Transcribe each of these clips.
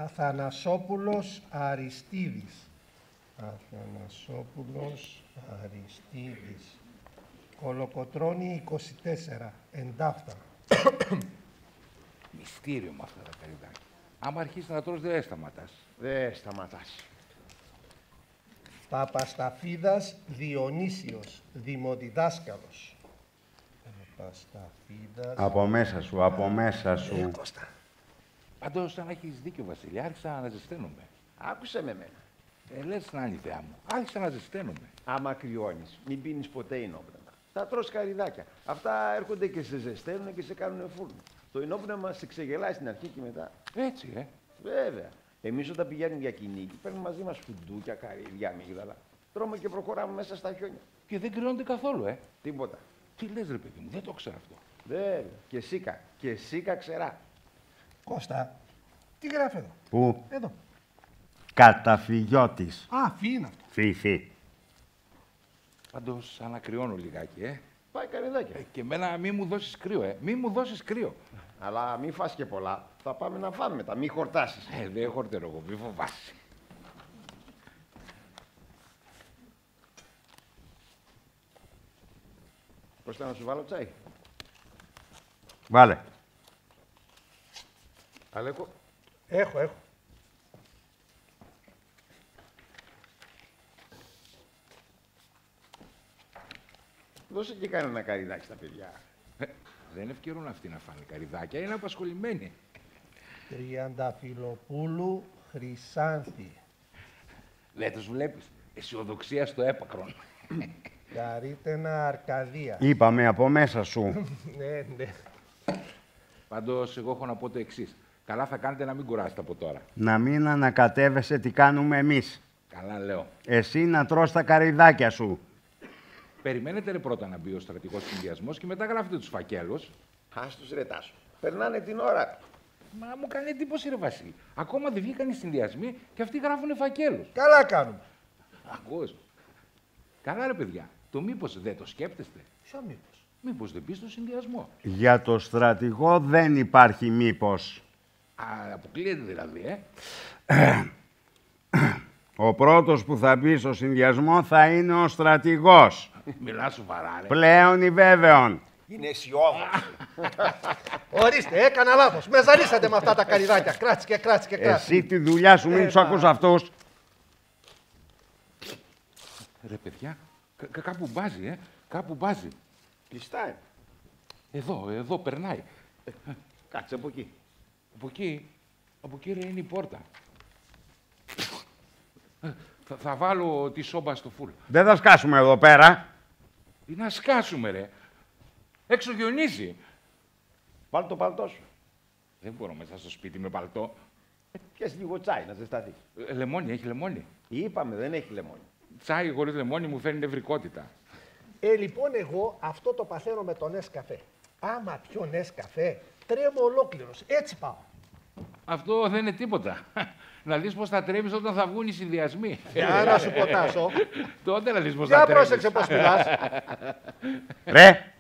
Αθανασόπουλος Αριστίδης. Αθανασόπουλος Αριστίδης. Κολοκοτρώνη 24. Εντάφτα. Μυστήριο με αυτά τα καρυδάκια. Άμα αρχίσει να τρως, δεν σταματάς. Δεν σταματάς. Παπασταφίδας Διονύσιος. Δημοδιδάσκαλος. Παπασταφίδας... Από μέσα σου, από μέσα σου. Κώστα. Πάντως, αν έχεις δίκιο, Βασίλη, άρχισα να ζεσταίνομαι. Άκουσε με μένα. Λες να είναι η θεά μου. Άρχισα να ζεσταίνομαι. Άμα κρυώνεις, μην πίνεις ποτέ ινόπνευμα. Θα τρως καρυδάκια. Αυτά έρχονται και σε ζεσταίνουν και σε κάνουν φούρνο. Το ινόπνευμα σε ξεγελάει στην αρχή και μετά. Έτσι, Βέβαια. Εμείς όταν πηγαίνουμε για κυνήγι, παίρνουμε μαζί μας φουντούκια, καρύδια, αμύγδαλα. Τρώμε και προχωράμε μέσα στα χιόνια. Και δεν κρυώνεται καθόλου, Τίποτα. Τι λες, ρε παιδί μου, δεν το ξέρω αυτό. Βέβαια. Και σίκα. Και σίκα ξερά. Κώστα, τι γράφει εδώ? Πού? Εδώ. Καταφυγιώτης. Α, φύ είναι αυτό. Φύ. Πάντως, ανακριώνω λιγάκι, Πάει καρυδάκια. Και εμένα μη μου δώσεις κρύο, Μη μου δώσεις κρύο. Αλλά μην φας και πολλά. Θα πάμε να φάμε μετά. Μην χορτάσεις. Δεν χορτερώ εγώ, μη φοβάσαι. Κώστα, να σου βάλω τσάι. Βάλε. Αλέκο. Έχω. Δώσε και κανένα καρυδάκι στα παιδιά. Δεν ευκαιρούν αυτοί να φάνε καρυδάκια, είναι απασχολημένοι. Τριανταφυλοπούλου Χρυσάνθη. Δεν τους βλέπεις. Αισιοδοξία στο έπακρον. Καρίτενα Αρκαδία. Είπαμε από μέσα σου. Ναι. Πάντως, εγώ έχω να πω το εξής. Καλά θα κάνετε να μην κουράσετε από τώρα. Να μην ανακατεύεσαι τι κάνουμε εμείς. Καλά λέω. Εσύ να τρως τα καρυδάκια σου. Περιμένετε ρε πρώτα να μπει ο στρατηγός συνδυασμός και μετά γράφετε τους φακέλους. Ας τους ρετάσω. Περνάνε την ώρα. Μα μου κάνει εντύπωση ρε Βασίλη. Ακόμα δεν βγήκαν οι συνδυασμοί και αυτοί γράφουνε φακέλους. Καλά κάνουμε. Ακούς. Καλά ρε παιδιά. Το μήπως δεν το σκέπτεστε. Ποιο μήπως? Μήπως δεν μπει στο συνδυασμό. Για το στρατηγό δεν υπάρχει μήπως. Αποκλείεται δηλαδή, Ο πρώτος που θα μπει στο συνδυασμό θα είναι ο στρατηγός. Μιλά σοβαρά, ρε. Πλέον ή βέβαιον. Είναι αισιόδοξο. Ορίστε, έκανα λάθος. Με ζαλίσατε με αυτά τα καρυδάκια. Κράτησε. Εσύ τη δουλειά σου μην τους ακούς αυτούς. Ρε παιδιά, κάπου μπάζει, Κάπου μπάζει. Κλειστά είναι. Εδώ περνάει. Κάτσε από εκεί. Από εκεί ρε, είναι η πόρτα. Θα βάλω τη σόμπα στο φουλ. Δεν θα σκάσουμε εδώ πέρα. Τι να σκάσουμε ρε. Έξω γιονίζει. Βάλ το παλτό σου. Δεν μπορώ μέσα στο σπίτι με παλτό. Πιες λίγο τσάι να ζεσταθεί. Λεμόνι, έχει λεμόνι. Είπαμε, δεν έχει λεμόνι. Τσάι χωρίς λεμόνι μου φέρνει νευρικότητα. Λοιπόν, εγώ αυτό το παθαίνω με τον Νεσκαφέ. Άμα πιω Νεσκαφέ, τρέμω ολόκληρος. Έτσι πάω. Αυτό δεν είναι τίποτα. Να δεις πώς θα τρέμεις όταν θα βγουν οι συνδυασμοί. Για να σου ποτάσω. Τότε να δεις πώς θα Για τρέμεις. πρόσεξε πώς μιλάς. Ρε!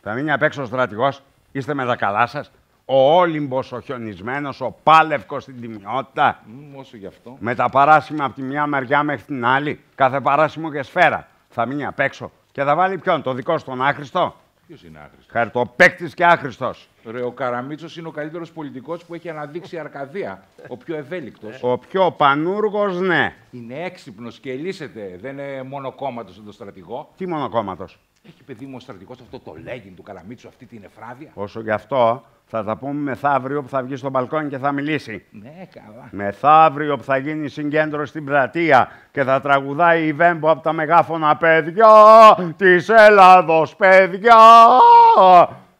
Θα μείνει απ' έξω ο στρατηγός. Είστε με τα καλά σας. Ο Όλυμπος, ο χιονισμένος, ο Πάλευκος στην Τιμιότητα. Όσο γι' αυτό. Με τα παράσημα από τη μια μεριά μέχρι την άλλη. Κάθε παράσημο και σφαίρα. Θα μείνει απ' έξω. Και θα βάλει ποιον, το δικό σου τον άχρηστο. Ποιος είναι άχρηστος? Χαρτοπαίκτης και άχρηστος. Ρε, ο Καραμίτσος είναι ο καλύτερος πολιτικός που έχει αναδείξει η Αρκαδία. Ο πιο ευέλικτος. Ο πιο πανούργος, ναι. Είναι έξυπνος και λύσεται. Δεν είναι μονοκόμματος σαν τον στρατηγό. Τι μονοκόμματος. Έχει παιδί μου ο στρατηγός αυτό το λέγειν του Καραμίτσου, αυτή την εφράδια. Όσο γι' αυτό θα τα πούμε μεθαύριο που θα βγει στο μπαλκόνι και θα μιλήσει. Ναι, καλά. Μεθαύριο που θα γίνει συγκέντρωση στην πλατεία και θα τραγουδάει η Βέμπο από τα μεγάφωνα «Παιδιά της Ελλάδος, παιδιά!»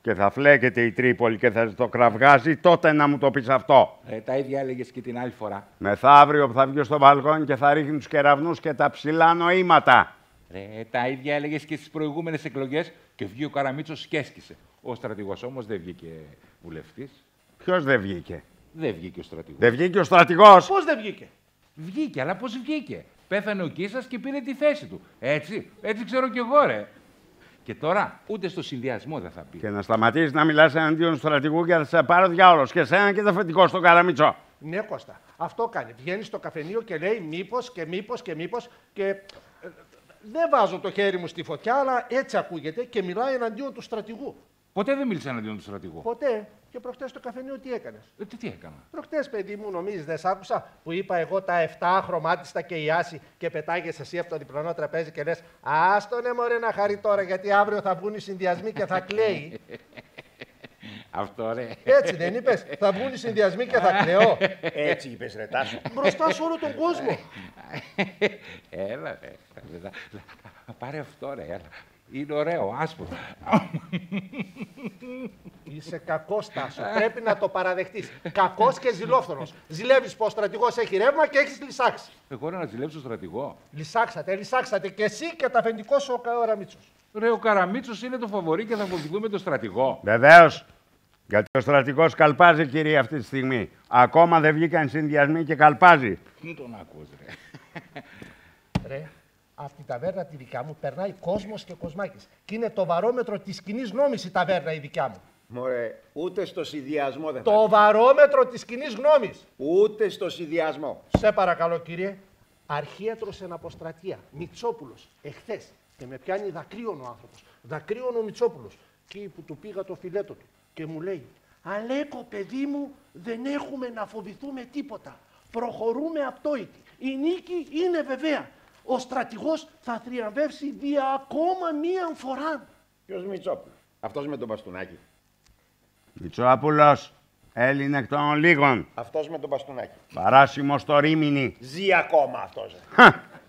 και θα φλέκεται η Τρίπολη και θα το κραυγάζει, τότε να μου το πεις αυτό. Τα ίδια έλεγες και την άλλη φορά. Μεθαύριο που θα βγει στο μπαλκόνι και θα ρίχνει τους κεραυνούς και τα ψηλά νοήματα. Ρε, τα ίδια έλεγες και στις προηγούμενες εκλογές και βγήκε ο Καραμίτσος και έσκησε. Ο στρατηγός όμως δεν βγήκε βουλευτής. Ποιος δεν βγήκε. Δεν βγήκε ο στρατηγός. Δεν βγήκε ο στρατηγός. Πώς δεν βγήκε. Βγήκε, αλλά πώς βγήκε. Πέθανε ο Κίσας και πήρε τη θέση του. Έτσι ξέρω κι εγώ, ρε. Και τώρα ούτε στο συνδυασμό δεν θα πει. Και να σταματήσει να μιλάς εναντίον του στρατηγού και θα σε πάρω διάολος. Και εσένα και το αφεντικό στον Καραμίτσο. Ναι, Κώστα, αυτό κάνει. Βγαίνει στο καφενείο και λέει μήπως και δεν βάζω το χέρι μου στη φωτιά, αλλά έτσι ακούγεται και μιλάει εναντίον του στρατηγού. Ποτέ δεν μίλησα εναντίον του στρατηγού. Ποτέ. Και προχτές στο καφενείο τι έκανες? Τι έκανα? Προχτές, παιδί μου, νομίζεις δεν σ' άκουσα που είπα εγώ τα 7 χρωμάτιστα και η Άση και πετάγες εσύ από το διπλανό τραπέζι και λες άστονε μωρέ να χαρεί τώρα γιατί αύριο θα βγουν οι συνδυασμοί και θα κλαίει. Αυτό ρε. Έτσι δεν είπες? Θα βγουν οι συνδυασμοί και θα κλαίω. Έτσι είπες ρε Τάσο. Μπροστά σε όλο τον κόσμο. Έλα ρε. Πάρε αυτό ρε. Έλα. Είναι ωραίο, άσπρο. Είσαι κακός, Τάσο. Πρέπει να το παραδεχτείς. Κακός και ζηλόφθονος. Ζηλεύεις πως ο στρατηγός έχει ρεύμα και έχεις λυσάξει. Εγώ να ζηλέψω στρατηγό. Λυσάξατε και εσύ και το αφεντικό σου ο Καραμίτσος. Ρε, ο Καραμίτσος είναι το φαβορί και θα φοβηθούμε τον στρατηγό. Βεβαίως. Γιατί ο στρατηγός καλπάζει, κύριε, αυτή τη στιγμή. Ακόμα δεν βγήκαν συνδυασμοί και καλπάζει. Μην τον ακούς, ρε. Ρε, αυτή η ταβέρνα τη δικιά μου περνάει κόσμος και κοσμάκης. Και είναι το βαρόμετρο της κοινής νόμης η ταβέρνα η δικιά μου. Μωρέ, ούτε στο συνδυασμό δεν θα. Το βαρόμετρο της κοινής γνώμης. Ούτε στο συνδυασμό. Σε παρακαλώ, κύριε. Αρχίατρος εν αποστρατεία. Μητσόπουλος. Εχθές. Και με πιάνει δακρύων ο άνθρωπος. Δακρύων ο Μητσόπουλος. Εκεί που του πήγα το φιλέτο του. Και μου λέει, Αλέκο, παιδί μου, δεν έχουμε να φοβηθούμε τίποτα. Προχωρούμε απτόητοι. Η νίκη είναι βεβαία. Ο στρατηγός θα θριαμβεύσει δια ακόμα μία φορά. Ποιος Μητσόπουλος? Αυτός με τον μπαστούνάκι. Μητσόπουλος, Έλλην εκ των λίγων. Αυτός με τον μπαστούνάκι. Παράσημος στο Ρήμινι. Ζει ακόμα αυτός.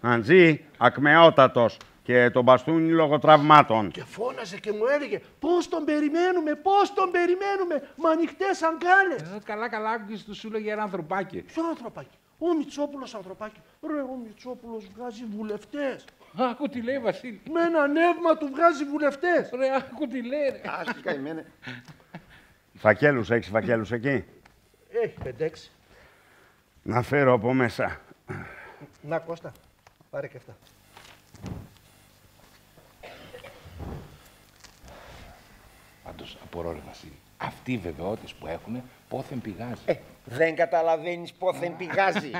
Αν ζει, ακμεότατος. Και τον μπαστούνι λόγω τραυμάτων. Και φώναζε και μου έλεγε πώς τον περιμένουμε, με ανοιχτές αγκάλες. Καλά, άκουγες του σου λέγε ένα ανθρωπάκι. Ποιο ανθρωπάκι? Ο Μητσόπουλος ανθρωπάκι. Ρε, ο Μητσόπουλος βγάζει βουλευτές. Άκου τι λέει, Βασίλη. Με ένα νεύμα του βγάζει βουλευτές. Ρε, άκου τι λέει, ρε. Άσχη καημένε. Φακέλους, έχεις φακέλους εκεί? Έχει 5-6. Να φέρω από μέσα. Να, Κώστα, πάρε και αυτά. Πάντως, απορώ, ρε Βασίλη. Αυτοί οι βεβαιότητες που έχουν, πόθεν πηγάζει. Δεν καταλαβαίνεις πόθεν πηγάζει.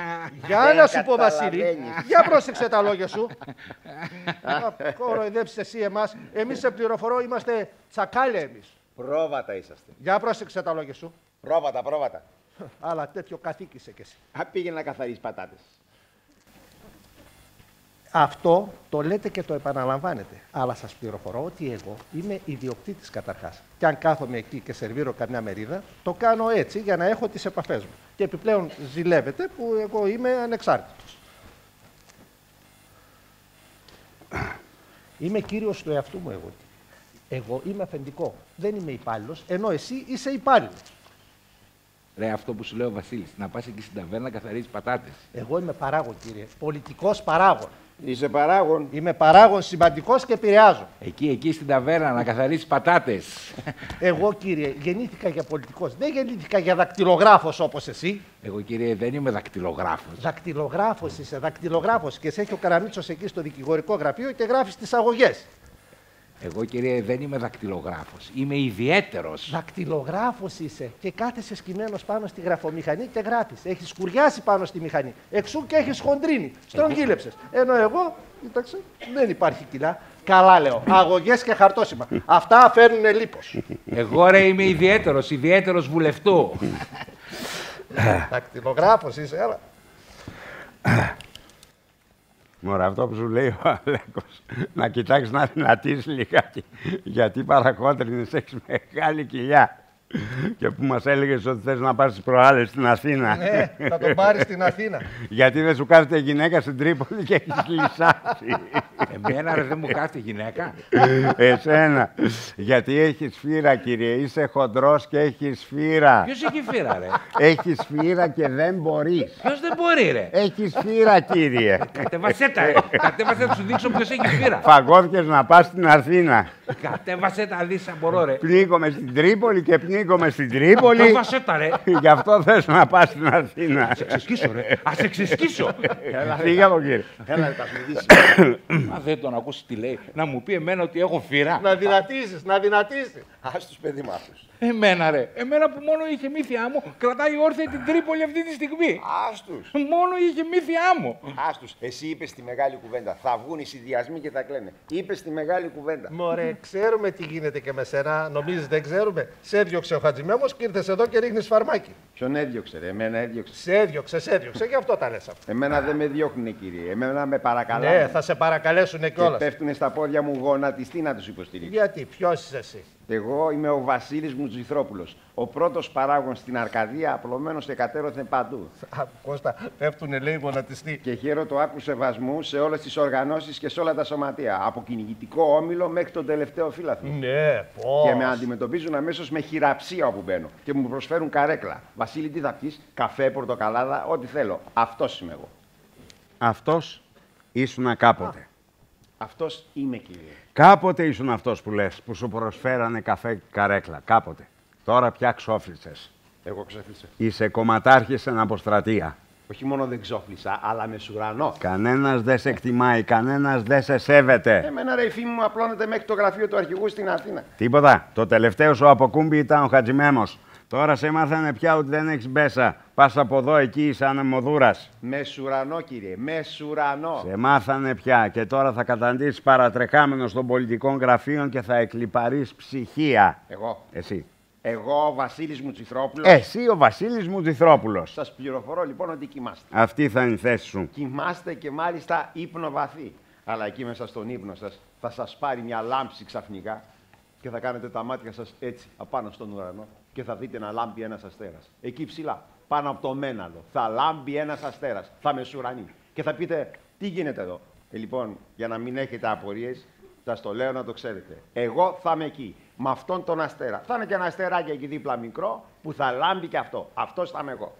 Για να σου πω, Βασίλη, για πρόσεξε τα λόγια σου. Κοροϊδέψεις εσύ εμάς. Εμείς σε πληροφορώ, είμαστε τσακάλια εμείς. Πρόβατα είσαστε. Για πρόσεξε τα λόγια σου. Πρόβατα. Αλλά τέτοιο καθήκησε κι εσύ. Πήγαινε να καθαρίσεις πατάτες. Αυτό το λέτε και το επαναλαμβάνετε. Αλλά σας πληροφορώ ότι εγώ είμαι ιδιοκτήτης καταρχάς. Και αν κάθομαι εκεί και σερβίρω καμιά μερίδα, το κάνω έτσι για να έχω τις επαφές μου. Και επιπλέον ζηλεύετε που εγώ είμαι ανεξάρτητος. Είμαι κύριος του εαυτού μου εγώ. Εγώ είμαι αφεντικό. Δεν είμαι υπάλληλος, ενώ εσύ είσαι υπάλληλος. Ρε, αυτό που σου λέει ο Βασίλης, να πας εκεί στην ταβέρνα να καθαρίζεις πατάτες. Εγώ είμαι παράγων, κύριε. Πολιτικός παράγων. Είσαι παράγων. Είμαι παράγων σημαντικός και επηρεάζω. Εκεί στην ταβέρνα να καθαρίσεις πατάτες. Εγώ, κύριε, γεννήθηκα για πολιτικός. Δεν γεννήθηκα για δακτυλογράφος όπως εσύ. Εγώ, κύριε, δεν είμαι δακτυλογράφος. Δακτυλογράφος είσαι, δακτυλογράφος. Και σε έχει ο Καραμίτσος εκεί στο δικηγορικό γραφείο και γράφεις τις αγωγές. Εγώ, κύριε, δεν είμαι δακτυλογράφος. Είμαι ιδιαίτερος. Δακτυλογράφος είσαι και κάθεσαι σκυμμένος πάνω στη γραφομηχανή και γράφεις. Έχεις σκουριάσει πάνω στη μηχανή. Εξού και έχεις χοντρίνει. Στρογγύλεψες. Ενώ εγώ, κοίταξε, δεν υπάρχει κιλά. Καλά λέω. Αγωγές και χαρτόσημα. Αυτά φέρνουν λίπος. Εγώ, ρε, είμαι ιδιαίτερος βουλευτού. Δακτυλογράφος είσαι, έλα. Μωρά, αυτό που σου λέει ο Αλέκος, να κοιτάξεις να δυνατήσεις λιγάκι, γιατί παρακόντρινες, έχεις μεγάλη κοιλιά. Και που μας έλεγες ότι θες να πάρεις τις προάλλες στην Αθήνα. Ναι, θα τον πάρεις στην Αθήνα. Γιατί δεν σου κάθεται γυναίκα στην Τρίπολη και έχεις λυσάξει. Εμένα, ρε, δεν μου κάθεται γυναίκα. Εσένα. Γιατί έχεις φύρα, κύριε. Είσαι χοντρός και έχεις φύρα. Ποιος έχει φύρα, ρε? Έχεις φύρα και δεν μπορείς. Ποιος δεν μπορεί, ρε? Έχεις φύρα, κύριε. Κατεβασέ τα, να σου δείξω ποιος έχει φύρα. Φαγώθηκες να πας στην Αθήνα. Κατέβασε τα δίσα, μπορώ, ρε. Πνίγομαι στην Τρίπολη και πνίγομαι στην Τρίπολη. Κατέβασε τα, ρε. Γι' αυτό θες να πας στην Αθήνα. Ας σε ξεσκίσω, ρε. Ας σε ξεσκίσω. Φύγε από κύριε. Έλα, τα σμιδίσει. Μα δεν τον ακούσει τι λέει. Να μου πει εμένα ότι έχω φύρα. Να δυνατήσεις, να δυνατήσεις. Ας τους παιδί μου αυτούς. Εμένα, ρε. Εμένα που μόνο η μύθιά μου κρατάει όρθια την Τρίπολη αυτή τη στιγμή. Ας τους. Μόνο η μύθιά μου. Ας τους. Εσύ είπες τη μεγάλη κουβέντα. Θα βγουν οι συνδυασμοί και θα κλαίνε. Είπες τη μεγάλη κουβέντα. Μωρέ, ξέρουμε τι γίνεται και με σένα. Νομίζεις δεν ξέρουμε. Σε έδιωξε ο Χατζημέμος και ήρθες εδώ και ρίχνεις φαρμάκι. Ποιον έδιωξε, ρε. Εμένα έδιωξε. Σε έδιωξε, γι' αυτό τα λες αυτά. Εμένα δεν με διώχνουνε, κύριε. Εμένα με παρακαλάνε. Ναι, θα σε παρακαλέσουνε Και κιόλας. πέφτουνε στα πόδια μου γονατιστή να τους υποστηρίξω. Γιατί, ποιος είσαι εσύ. Εγώ είμαι ο Βασίλης Μουτζηθρόπουλος. Ο πρώτος παράγων στην Αρκαδία, απλωμένος εκατέρωθεν παντού. Α, Κώστα, πέφτουνε λέει γονατιστή. Και χαίρω το άκου σεβασμού σε όλες τις οργανώσεις και σε όλα τα σωματεία. Από κυνηγητικό όμιλο μέχρι τον τελευταίο φύλαθλο. Ναι, πώς. Και με αντιμετωπίζουν αμέσως με χειραψία όπου μπαίνω. Και μου προσφέρουν καρέκλα. Βασίλη, τι θα πεις, καφέ, πορτοκαλάδα, ό,τι θέλω. Αυτός είμαι εγώ. Αυτός ήσουνα κάποτε. Αυτός είμαι, κύριε. Κάποτε ήσουν αυτός που λες, που σου προσφέρανε καφέ και καρέκλα. Κάποτε. Τώρα πια ξόφλησες. Εγώ ξέφλησα. Είσαι κομματάρχης στην αποστρατεία. Όχι μόνο δεν ξόφλησα, αλλά με σουρανό. Κανένας δεν σε εκτιμάει, κανένας δεν σε σέβεται. Εμένα, ρε, η φήμη μου απλώνεται μέχρι το γραφείο του αρχηγού στην Αθήνα. Τίποτα. Το τελευταίο σου αποκούμπι ήταν ο Χατζημέμος. Τώρα σε μάθανε πια ότι δεν έχεις μπέσα. Πας από εδώ εκεί σαν μοδούρας. Με σουρανό, κύριε, με σουρανό. Σε μάθανε πια και τώρα θα καταντήσεις παρατρεχάμενος των πολιτικών γραφείων και θα εκλιπαρείς ψυχία. Εγώ. Εσύ. Εγώ, ο Βασίλης Μουτσιθρόπουλος. Εσύ ο Βασίλης Μουτζηθρόπουλος. Σας πληροφορώ λοιπόν ότι κοιμάστε. Αυτή θα είναι η θέση σου. Κοιμάστε και μάλιστα ύπνο βαθύ. Αλλά εκεί μέσα στον ύπνο σας θα σας πάρει μια λάμψη ξαφνικά και θα κάνετε τα μάτια σας έτσι απάνω στον ουρανό και θα δείτε να λάμπει ένας αστέρας. Εκεί ψηλά, πάνω από το μέναλο, θα λάμπει ένας αστέρας. Θα μεσουρανεί. Και θα πείτε, τι γίνεται εδώ. Λοιπόν, για να μην έχετε απορίες, σας το λέω να το ξέρετε. Εγώ θα είμαι εκεί, με αυτόν τον αστέρα. Θα είναι και ένα αστεράκι εκεί δίπλα μικρό που θα λάμπει και αυτό. Αυτός θα είμαι εγώ.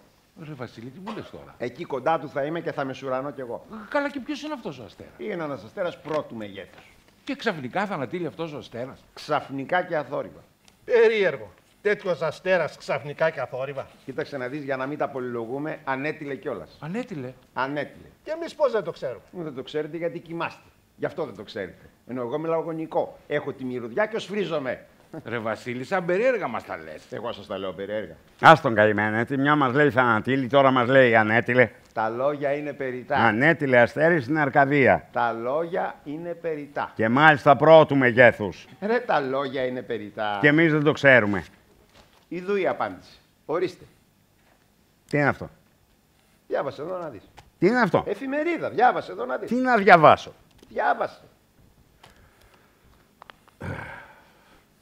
Ρε Βασίλη, τι μου λες τώρα. Εκεί κοντά του θα είμαι και θα μεσουρανώ κι εγώ. Καλά, και ποιος είναι αυτός ο αστέρας. Είναι ένας αστέρας πρώτου μεγέθους. Και ξαφνικά θα ανατείλει αυτός ο αστέρας. Ξαφνικά και αθόρυβα. Περίεργο. Τέτοιος αστέρας ξαφνικά και αθόρυβα. Κοίταξε να δεις, για να μην τα πολυλογούμε, ανέτειλε κιόλας. Ανέτειλε. Ανέτειλε. Και εμείς πώς δεν το ξέρουμε. Δεν το ξέρετε γιατί κοιμάστε. Γι' αυτό δεν το ξέρετε. Ενώ εγώ μιλάω γονικό. Έχω τη μυρωδιά και σφρίζομαι. Ρε Βασίλη, σαν περίεργα μας τα λες. Εγώ σας τα λέω περίεργα. Ας τον καημένο, τη μια μας λέει θα ανατείλει, τώρα μας λέει ανέτειλε. Τα λόγια είναι περιτά. Ανέτειλε αστέρι στην Αρκαδία. Τα λόγια είναι περιτά. Και μάλιστα πρώτου μεγέθους. Ρε, τα λόγια είναι περιτά. Και εμείς δεν το ξέρουμε. Ιδού η απάντηση. Ορίστε. Τι είναι αυτό. Διάβασε εδώ να δεις. Τι είναι αυτό. Εφημερίδα. Διάβασε εδώ να δεις. Τι να διαβάσω. Διάβασε.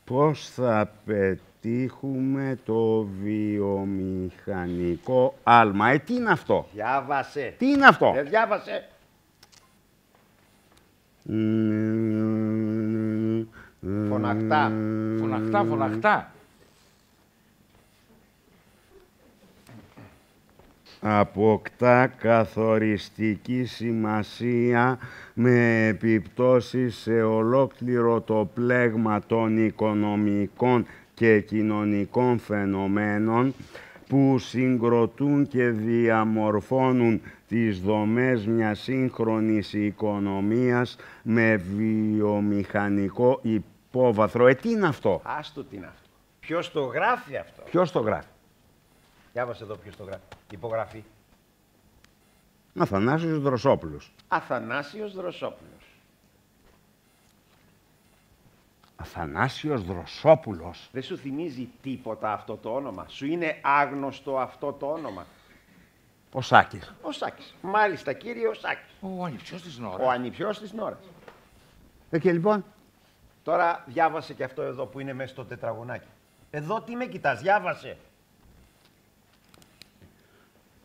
Πώς θα πετύχουμε το βιομηχανικό άλμα. Τι είναι αυτό. Διάβασε. Τι είναι αυτό. Διάβασε. Φωναχτά. Φωναχτά, φωναχτά. Αποκτά καθοριστική σημασία με επιπτώσεις σε ολόκληρο το πλέγμα των οικονομικών και κοινωνικών φαινομένων που συγκροτούν και διαμορφώνουν τις δομές μιας σύγχρονης οικονομίας με βιομηχανικό υπόβαθρο. Τι είναι αυτό. Άστο τι είναι αυτό. Ποιος το γράφει αυτό. Ποιος το γράφει. Διάβασε εδώ ποιος το γράφει. Υπογραφή. Αθανάσιος Δροσόπουλος. Αθανάσιος Δροσόπουλος. Αθανάσιος Δροσόπουλος. Δεν σου θυμίζει τίποτα αυτό το όνομα. Σου είναι άγνωστο αυτό το όνομα. Ο Σάκης. Ο Σάκης. Μάλιστα, κύριε ο Σάκης. Ο ανιψιός της Ο Νόρας. ανιψιός της Νόρας. Και λοιπόν. Τώρα διάβασε και αυτό εδώ που είναι μέσα στο τετραγωνάκι. Εδώ τι με κοιτάς, διάβασε.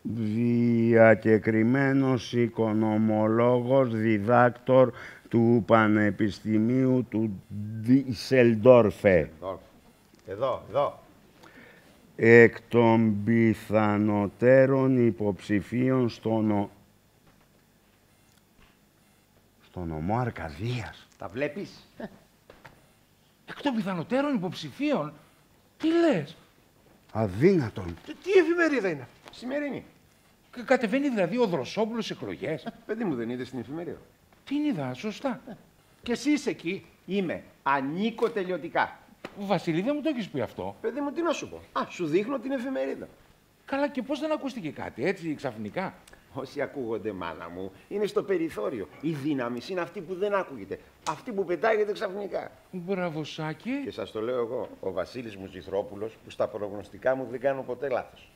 Διακεκριμένος οικονομολόγος, διδάκτορ του Πανεπιστημίου του Ντίσελντόρφε. Εδώ. Εκ των πιθανοτέρων υποψηφίων στο νομό Αρκαδίας. Τα βλέπεις. Εκ των πιθανότερων υποψηφίων. Τι λες? Αδύνατον. Τι εφημερίδα είναι αυτή? Σημερινή. Κατεβαίνει δηλαδή ο Δροσόπουλος στις εκλογές. Παιδί μου, δεν είδε στην εφημερίδα. Την είδα, σωστά. Και εσύ είσαι εκεί. Είμαι. Ανήκω τελειωτικά. Βασίλη, δεν μου το έχεις πει αυτό. Παιδί μου, τι να σου πω. Σου δείχνω την εφημερίδα. Καλά, και πώς δεν ακούστηκε κάτι, έτσι ξαφνικά? Όσοι ακούγονται, μάνα μου, είναι στο περιθώριο. Η δύναμη είναι αυτή που δεν ακούγεται. Αυτή που πετάγεται ξαφνικά. Μπράβο, Σάκη. Και σας το λέω εγώ, ο Βασίλης Μουζηθρόπουλος, που στα προγνωστικά μου δεν κάνω ποτέ λάθος.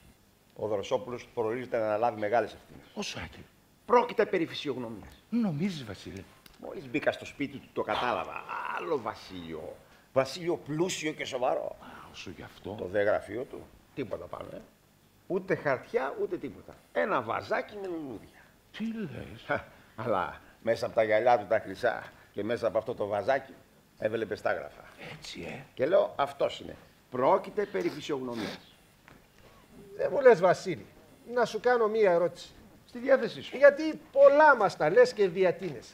Ο Δροσόπουλος προορίζεται να αναλάβει μεγάλες ευθύνες. Ο Σάκη. Πρόκειται περί φυσιογνωμίας. Νομίζεις, Βασίλη? Μόλις μπήκα στο σπίτι του το κατάλαβα. Άλλο Βασίλειο. Βασίλειο πλούσιο και σοβαρό. Όσο γι' αυτό. Το δε γραφείο του, τίποτα πάνω. Ούτε χαρτιά, ούτε τίποτα. Ένα βαζάκι με λουλούδια. Τι λες? Αλλά μέσα από τα γυαλιά του τα χρυσά και μέσα από αυτό το βαζάκι έβλεπε στάγραφα. Έτσι, Και λέω, αυτός είναι. Πρόκειται περί φυσιογνωμίας. Δεν μου λες, Βασίλη, να σου κάνω μία ερώτηση. Στη διάθεσή σου. Γιατί πολλά μας τα λες και διατείνεσαι.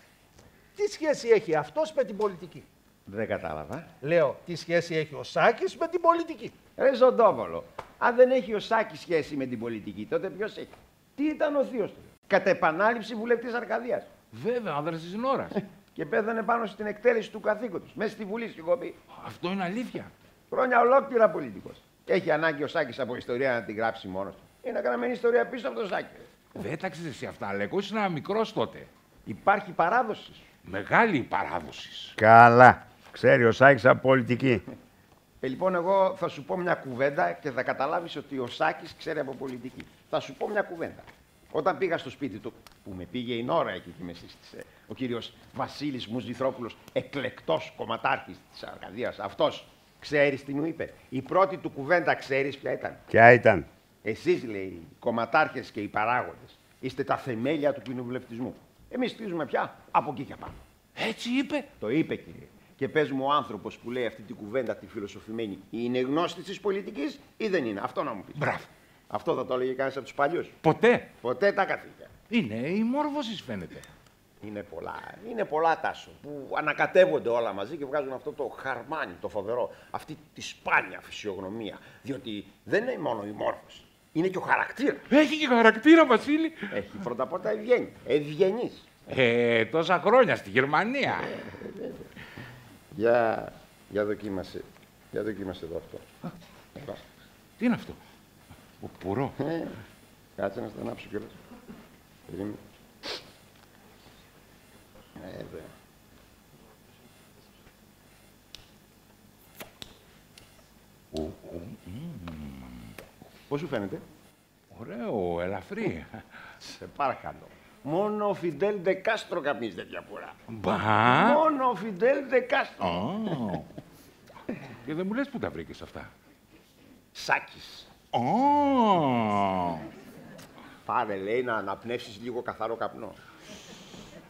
Τι σχέση έχει αυτός με την πολιτική? Δεν κατάλαβα. Λέω, τι σχέση έχει ο Σάκης με την πολιτική? Ρε Ζωντόβολο, αν δεν έχει ο Σάκης σχέση με την πολιτική, τότε ποιος έχει? Τι ήταν ο θείος του? Κατά επανάληψη βουλευτής Αρκαδίας. Βέβαια, άνδρας της Νόρας. Και πέθανε πάνω στην εκτέλεση του καθήκοντος, μέσα στη Βουλή, στην κοπή. Αυτό είναι αλήθεια. Χρόνια ολόκληρα πολιτικός. Έχει ανάγκη ο Σάκης από ιστορία να την γράψει μόνος του. Είναι γραμμένη ιστορία πίσω από τον Σάκη. Δεν έταξες εσύ αυτά, Λέκο, ήσουν μικρός τότε. Υπάρχει παράδοση. Μεγάλη παράδοση. Καλά. Ξέρει ο Σάκης από πολιτική. Λοιπόν, εγώ θα σου πω μια κουβέντα και θα καταλάβεις ότι ο Σάκης ξέρει από πολιτική. Θα σου πω μια κουβέντα. Όταν πήγα στο σπίτι του, που με πήγε η Νόρα εκεί και με σύστησε, ο κύριος Βασίλης Μουζηθρόπουλος, εκλεκτός κομματάρχης της Αρκαδίας, αυτός, ξέρεις τι μου είπε? Η πρώτη του κουβέντα ξέρεις ποια ήταν? Ποια ήταν? Εσείς, λέει, οι κομματάρχες και οι παράγοντες, είστε τα θεμέλια του κοινοβουλευτισμού. Εμείς στηρίζουμε πια από εκεί και πάνω. Έτσι είπε. Το είπε, κύριε. Και πες μου, ο άνθρωπος που λέει αυτή την κουβέντα τη φιλοσοφημένη, είναι γνώστης της πολιτικής ή δεν είναι? Αυτό να μου πεις. Μπράβο. Αυτό θα το έλεγε κανείς από τους παλιούς. Ποτέ. Ποτέ τα καθήκια. Είναι η μόρφωση, φαίνεται. Είναι πολλά, Τάσο, που ανακατεύονται όλα μαζί και βγάζουν αυτό το χαρμάνι, το φοβερό, αυτή τη σπάνια φυσιογνωμία. Διότι δεν είναι μόνο η μόρφωση, είναι και ο χαρακτήρας. Έχει και χαρακτήρα, Βασίλη. Έχει πρώτα απ' όλα ευγενής. Τόσα χρόνια στη Γερμανία. Για δοκίμασε. Για δοκίμασε εδώ αυτό. Τι είναι αυτό? Ο πουρό. Κάτσε να στενάψω κιόλας. Περίμενε. Εδώ. Πώς σου φαίνεται? Ωραίο, ελαφρύ. Σε παρακαλώ. Μόνο ο Φιντέλ Ντεκάστρο καπνίζει τέτοια πουρά. Μπα. Μόνο ο Φιντέλ Ντεκάστρο. Α. Και δεν μου λες που τα βρήκες αυτά. Σάκης. Α. Πάρε, λέει, να αναπνεύσεις λίγο καθαρό καπνό.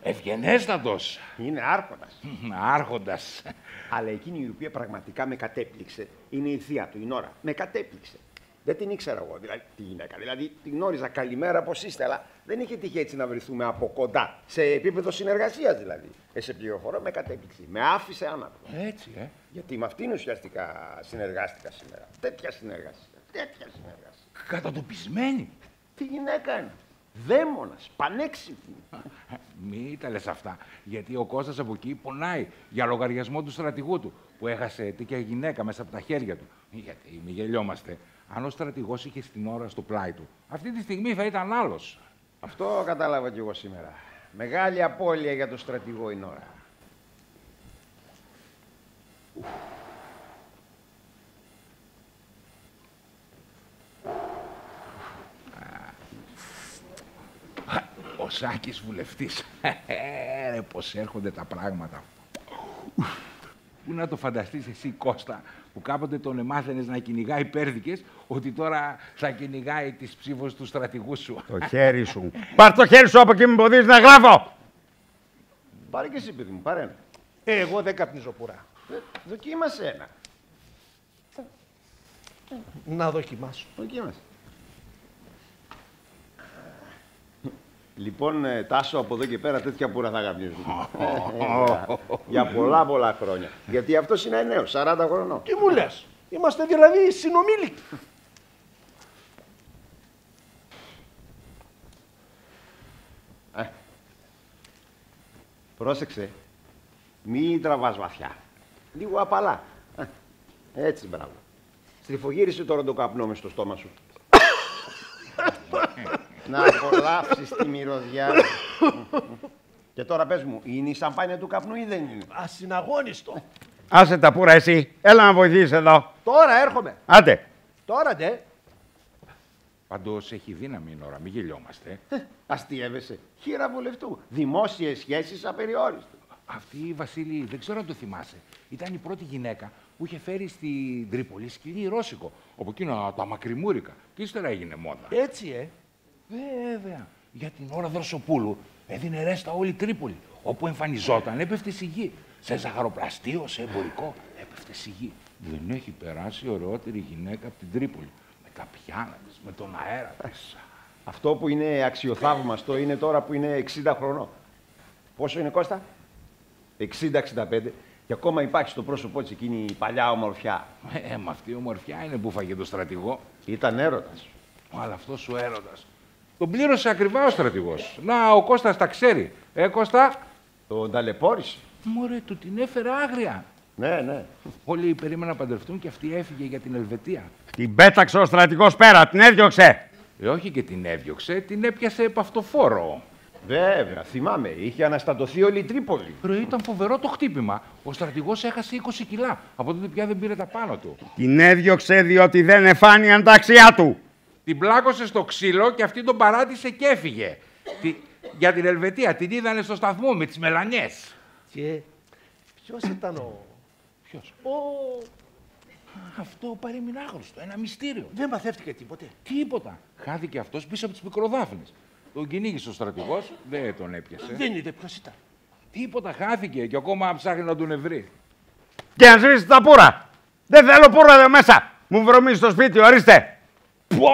Ευγενέστατος. Είναι άρχοντας. Άρχοντας. Αλλά εκείνη η οποία πραγματικά με κατέπληξε είναι η θεία του, η Νόρα. Με κατέπληξε. Δεν την ήξερα εγώ, δηλαδή τη γυναίκα. Δηλαδή την γνώριζα, καλημέρα, πώς είστε, αλλά δεν είχε τύχει έτσι να βρεθούμε από κοντά. Σε επίπεδο συνεργασίας δηλαδή. Σε πληροφορώ, με κατέπληξε. Με άφησε άναυδο. Έτσι, Γιατί με αυτήν ουσιαστικά συνεργάστηκα σήμερα. Τέτοια συνεργασία. Τέτοια συνεργασία. Κατατοπισμένη. Τι γυναίκα είναι. Δαίμονας, πανέξυπνη. Μη τα λες αυτά, γιατί ο Κώστας από εκεί πονάει για λογαριασμό του στρατηγού του, που έχασε τέτοια γυναίκα μέσα από τα χέρια του. Γιατί μη γελιόμαστε. Αν ο στρατηγός είχε στην ώρα στο πλάι του, αυτή τη στιγμή θα ήταν άλλος. Αυτό κατάλαβα κι εγώ σήμερα. Μεγάλη απώλεια για το στρατηγό η Νόρα. Ο Σάκης βουλευτής. Ρε, πώς έρχονται τα πράγματα. Πού να το φανταστείς εσύ, Κώστα, που κάποτε τον εμάθαινες να κυνηγάει πέρδικες, ότι τώρα θα κυνηγάει τις ψήφους του στρατηγού σου. Το χέρι σου. Πάρ' το χέρι σου από εκεί, με εμποδίζεις να γράφω. Πάρε και εσύ, παιδί μου, πάρε ένα. Εγώ δεν καπνίζω πουρά. Δοκίμασε ένα. Να δοκιμάσω. Δοκίμασε. Λοιπόν, Τάσο, από εδώ και πέρα τέτοια πουρα θα γαμνίζουν. Για πολλά χρόνια. Γιατί αυτός είναι νέος, 40 χρονών. Τι μου λες, είμαστε δηλαδή συνομήλικοι. Πρόσεξε, μη τραβάς βαθιά. Λίγο απαλά. Έτσι, μπράβο. Στριφογύρισε τώρα το καπνό μες στο στόμα σου. Να απολαύσεις τη μυρωδιά. Και τώρα πες μου, είναι η σαμπάνια του καπνού ή δεν είναι? Ασυναγώνιστο. Άσε τα πουρα εσύ. Έλα να βοηθήσεις εδώ. Τώρα έρχομαι. Άντε. Τώρα ντε. Πάντως έχει δύναμη η ώρα, μην γελιόμαστε. Αστείευεσαι. Χείρα βουλευτού. Δημόσιες σχέσεις απεριόριστο. Αυτή, Βασίλη, δεν ξέρω αν το θυμάσαι. Ήταν η πρώτη γυναίκα που είχε φέρει στην Τρίπολη σκυλί ρώσικο. Από εκείνα τα μακριμούρικα. Και ύστερα έγινε μόδα. Έτσι, Βέβαια. Για την ώρα Δροσοπούλου έδινε ρέστα όλη η Τρίπολη. Όπου εμφανιζόταν έπεφτε στη γη. Σε ζαχαροπλαστείο, σε εμπορικό, έπεφτε στη γη. Δεν έχει περάσει ωραιότερη γυναίκα από την Τρίπολη. Με τα πιάνα της, με τον αέρα της. Αυτό που είναι αξιοθαύμαστο είναι τώρα που είναι 60 χρονών. Πόσο είναι, Κώστα? 60-65. Και ακόμα υπάρχει στο πρόσωπό της εκείνη η παλιά ομορφιά. Μα αυτή η ομορφιά είναι που φάγε το στρατηγό. Ήταν έρωτας. Αλλά αυτός ο έρωτας τον πλήρωσε ακριβά ο στρατηγός. Να, ο Κώστας τα ξέρει. Κώστα. Τον ταλαιπώρησε. Μωρέ, του την έφερε άγρια. Ναι. Όλοι περίμεναν να παντρευτούν και αυτή έφυγε για την Ελβετία. Την πέταξε ο στρατηγός πέρα, την έδιωξε. Όχι και την έδιωξε, την έπιασε επαυτοφόρο. Βέβαια, θυμάμαι. Είχε αναστατωθεί όλη η Τρίπολη. Ήταν φοβερό το χτύπημα. Ο στρατηγός έχασε 20 κιλά. Από τότε πια δεν πήρε τα πάνω του. Την έδιωξε διότι δεν εφάνει αντάξιά του. Την πλάκωσε στο ξύλο και αυτή τον παράτησε και έφυγε. Για την Ελβετία την είδανε στο σταθμό με τις μελανιές. Και ποιος ήταν Ποιος? ο... Αυτό παρεμεινάγνωστο, ένα μυστήριο. Δεν μαθεύτηκε τίποτε. Τίποτα. Χάθηκε αυτός πίσω από τις μικροδάφνες. Τον κυνήγησε ο στρατηγός, δεν τον έπιασε. Δεν είδε ποιος ήταν. Τίποτα, χάθηκε και ακόμα ψάχνει να τον ευρεί. Και να σβήσει τα πουρα. Δεν θέλω πουρα εδώ μέσα. Μου βρωμίζει στο σπίτι, ορίστε. Πω!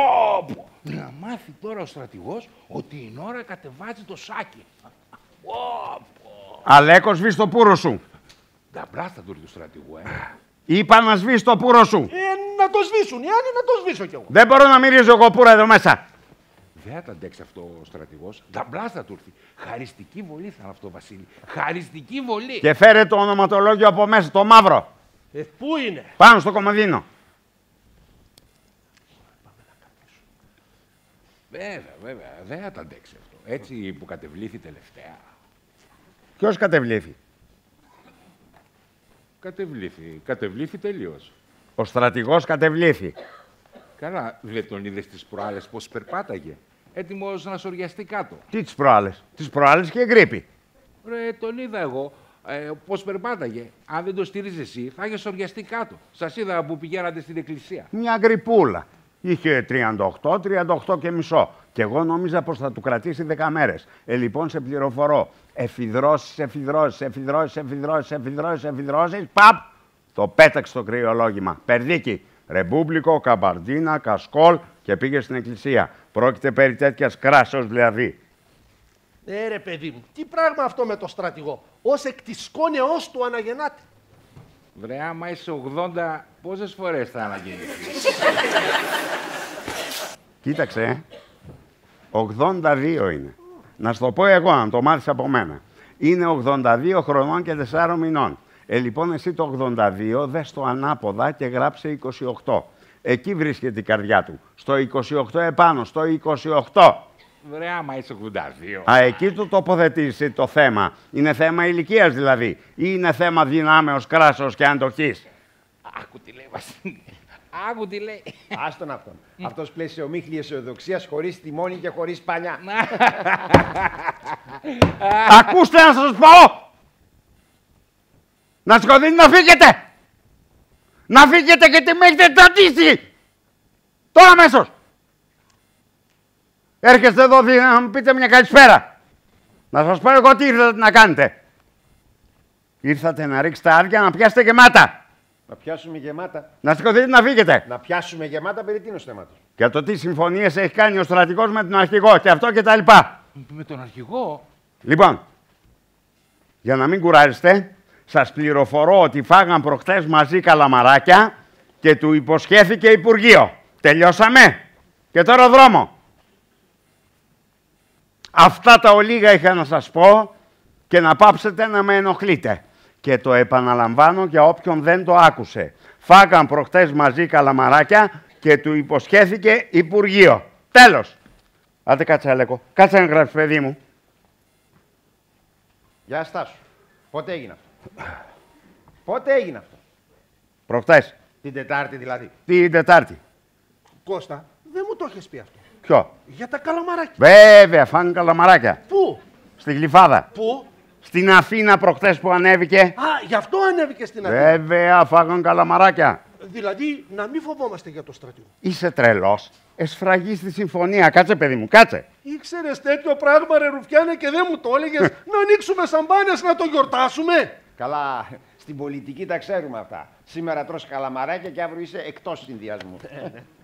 Να μάθει τώρα ο στρατηγός ότι η Νόρα κατεβάζει το σάκι. Αλέκο, σβήσει το πουρο σου. Τα μπράστα του στρατηγού, Είπα να σβήσει το πουρο σου. Να το σβήσουν, οι άλλοι να το σβήσω κι εγώ. Δεν μπορώ να μυρίζω εγώ πουρα εδώ μέσα. Δεν θα τα αντέξει αυτό ο στρατηγός. Τα μπλάστα του έρθει. Χαριστική βολή θα είναι αυτό, Βασίλη. Χαριστική βολή. Και φέρε το ονοματολόγιο από μέσα, το μαύρο. Πού είναι? Πάνω στο κομμωδίνο. Βέβαια, δεν θα τα αντέξει αυτό. Έτσι που κατεβλήθη τελευταία. Ποιος κατεβλήθη? Κατεβλήθη τελείως. Ο στρατηγός κατεβλήθη. Καλά, δεν τον είδες τις προάλλες πως περπάταγε. Έτοιμος να σοριαστεί κάτω. Τι τις προάλλες? Τις προάλλες και γρίπη. Ρε, τον είδα εγώ πως περπάταγε. Αν δεν το στηρίζεις εσύ, θα είχε σοριαστεί κάτω. Σας είδα που πηγαίνατε στην εκκλησία. Μια γρυπούλα. Είχε 38 και μισό. Και εγώ νόμιζα πως θα του κρατήσει 10 μέρες. Λοιπόν, σε πληροφορώ. Εφηδρώσεις, παπ! Το πέταξε στο κρυολόγημα. Περδίκι. Ρεμπούμπλικο, καμπαρντίνα, κασκόλ και πήγε στην εκκλησία. Πρόκειται περί τέτοιας κράσεως δηλαδή. Ρε παιδί μου, τι πράγμα αυτό με το στρατηγό. Ως εκ της σκόνεώς του αναγεννάται. Βρε, άμα είσαι 80, πόσες φορές θα αναγεννηθείς? Κοίταξε, 82 είναι. Να σου το πω εγώ, αν το μάθεις από μένα. Είναι 82 χρονών και 4 μηνών. Λοιπόν, εσύ το 82 δες το ανάποδα και γράψε 28. Εκεί βρίσκεται η καρδιά του. Στο 28 επάνω, στο 28. Βρε, άμα είσαι 82. Εκεί του τοποθετήσει το θέμα. Είναι θέμα ηλικίας δηλαδή. Ή είναι θέμα δυνάμεως, κράσεως και αντοχής. Άκου τι λέει, Βασίλη. Άκου τι λέει. Άστον αυτόν. Αυτός πλαίσιο ομίχλη αισιοδοξίας χωρίς τιμόνι και χωρίς πανιά. Ακούστε να σας πω! Να σηκωθείτε να φύγετε! Να φύγετε γιατί με έχετε τρατήσει! Τώρα αμέσως! Έρχεστε εδώ να μου πείτε μια καλησπέρα. Να σας πω εγώ τι ήρθατε να κάνετε. Ήρθατε να ρίξετε άδεια να πιάσετε γεμάτα. Να πιάσουμε γεμάτα. Να σηκωθείτε να φύγετε. Να πιάσουμε γεμάτα περί τίνος θέματος. Για το τι συμφωνίες έχει κάνει ο στρατηγός με τον αρχηγό και αυτό και τα λοιπά. Με τον αρχηγό. Λοιπόν, για να μην κουράζεστε, σας πληροφορώ ότι φάγαν προχτές μαζί καλαμαράκια και του υποσχέθηκε Υπουργείο. Τελειώσαμε. Και τώρα δρόμο. Αυτά τα ολίγα είχα να σας πω και να πάψετε να με ενοχλείτε. Και το επαναλαμβάνω για όποιον δεν το άκουσε. Φάγαν προχτές μαζί καλαμαράκια και του υποσχέθηκε Υπουργείο. Τέλος. Άντε κάτσε, Αλέκο. Κάτσε να γράψεις, παιδί μου. Γεια Στάσου. Πότε έγινε αυτό? Πότε έγινε αυτό? Προχτές. Την Τετάρτη δηλαδή. Την Τετάρτη. Κώστα, δεν μου το έχεις πει αυτό. Ποιο? Για τα καλαμαράκια. Βέβαια, φάγαν καλαμαράκια. Πού? Στη Γλυφάδα. Πού? Στην Αθήνα προχτές που ανέβηκε. Α, γι' αυτό ανέβηκε στην Αθήνα. Βέβαια, φάγαν καλαμαράκια. Δηλαδή, να μην φοβόμαστε για το στρατιώ. Είσαι τρελός. Εσφραγείς τη συμφωνία. Κάτσε, παιδί μου, κάτσε. Ήξερες τέτοιο πράγμα, ρε Ρουφιάνε, και δεν μου το έλεγες να ανοίξουμε σαμπάνες να το γιορτάσουμε. Καλά, στην πολιτική τα ξέρουμε αυτά. Σήμερα τρως καλαμαράκια και αύριο είσαι εκτός συνδυασμού.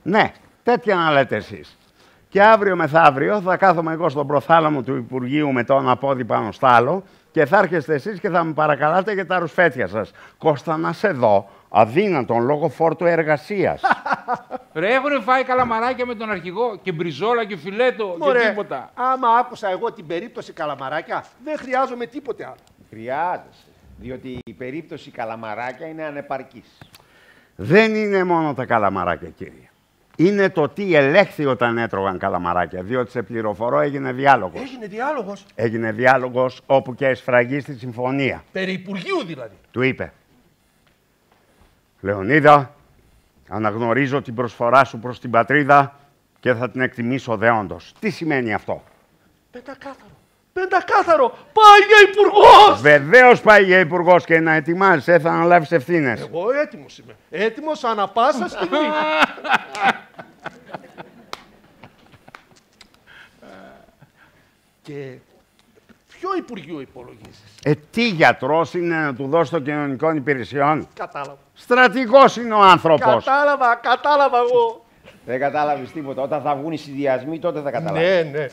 Ναι, τέτοια να λέτε εσείς. Και αύριο μεθαύριο θα κάθομαι εγώ στον προθάλαμο του Υπουργείου με το ένα πόδι πάνω στο άλλο και θα έρχεστε εσείς και θα με παρακαλάτε για τα ρουσφέτια σας. Κώστα, να σε δω, αδύνατον λόγω φόρτου εργασίας. Ρε, έχουν φάει καλαμαράκια με τον αρχηγό και μπριζόλα και φιλέτο και τίποτα. Άμα άκουσα εγώ την περίπτωση καλαμαράκια, δεν χρειάζομαι τίποτε άλλο. Χρειάζεσαι. Διότι η περίπτωση καλαμαράκια είναι ανεπαρκής. Δεν είναι μόνο τα καλαμαράκια, κύριε. Είναι το τι ελέγχθη όταν έτρωγαν καλαμαράκια, διότι σε πληροφορώ έγινε διάλογος. Έγινε διάλογος. Έγινε διάλογος όπου και εσφραγεί στη συμφωνία. Περί Υπουργείου δηλαδή. Του είπε: Λεωνίδα, αναγνωρίζω την προσφορά σου προς την πατρίδα και θα την εκτιμήσω δεόντως. Τι σημαίνει αυτό? Πεντακάθαρο. Πεντακάθαρο. Πάει για υπουργός. Βεβαίως πάει για υπουργός και να ετοιμάζεσαι, θα αναλάβεις ευθύνες. Εγώ έτοιμος είμαι. Έτοιμος ανά πάσα στιγμή. Και ποιο Υπουργείο υπολογίζεις? Τι γιατρός είναι να του δώσει των κοινωνικών υπηρεσιών? Κατάλαβα. Στρατηγός είναι ο άνθρωπος. Κατάλαβα εγώ. Δεν κατάλαβες τίποτα. Όταν θα βγουν οι συνδυασμοί, τότε θα καταλάβεις. Ναι, ναι.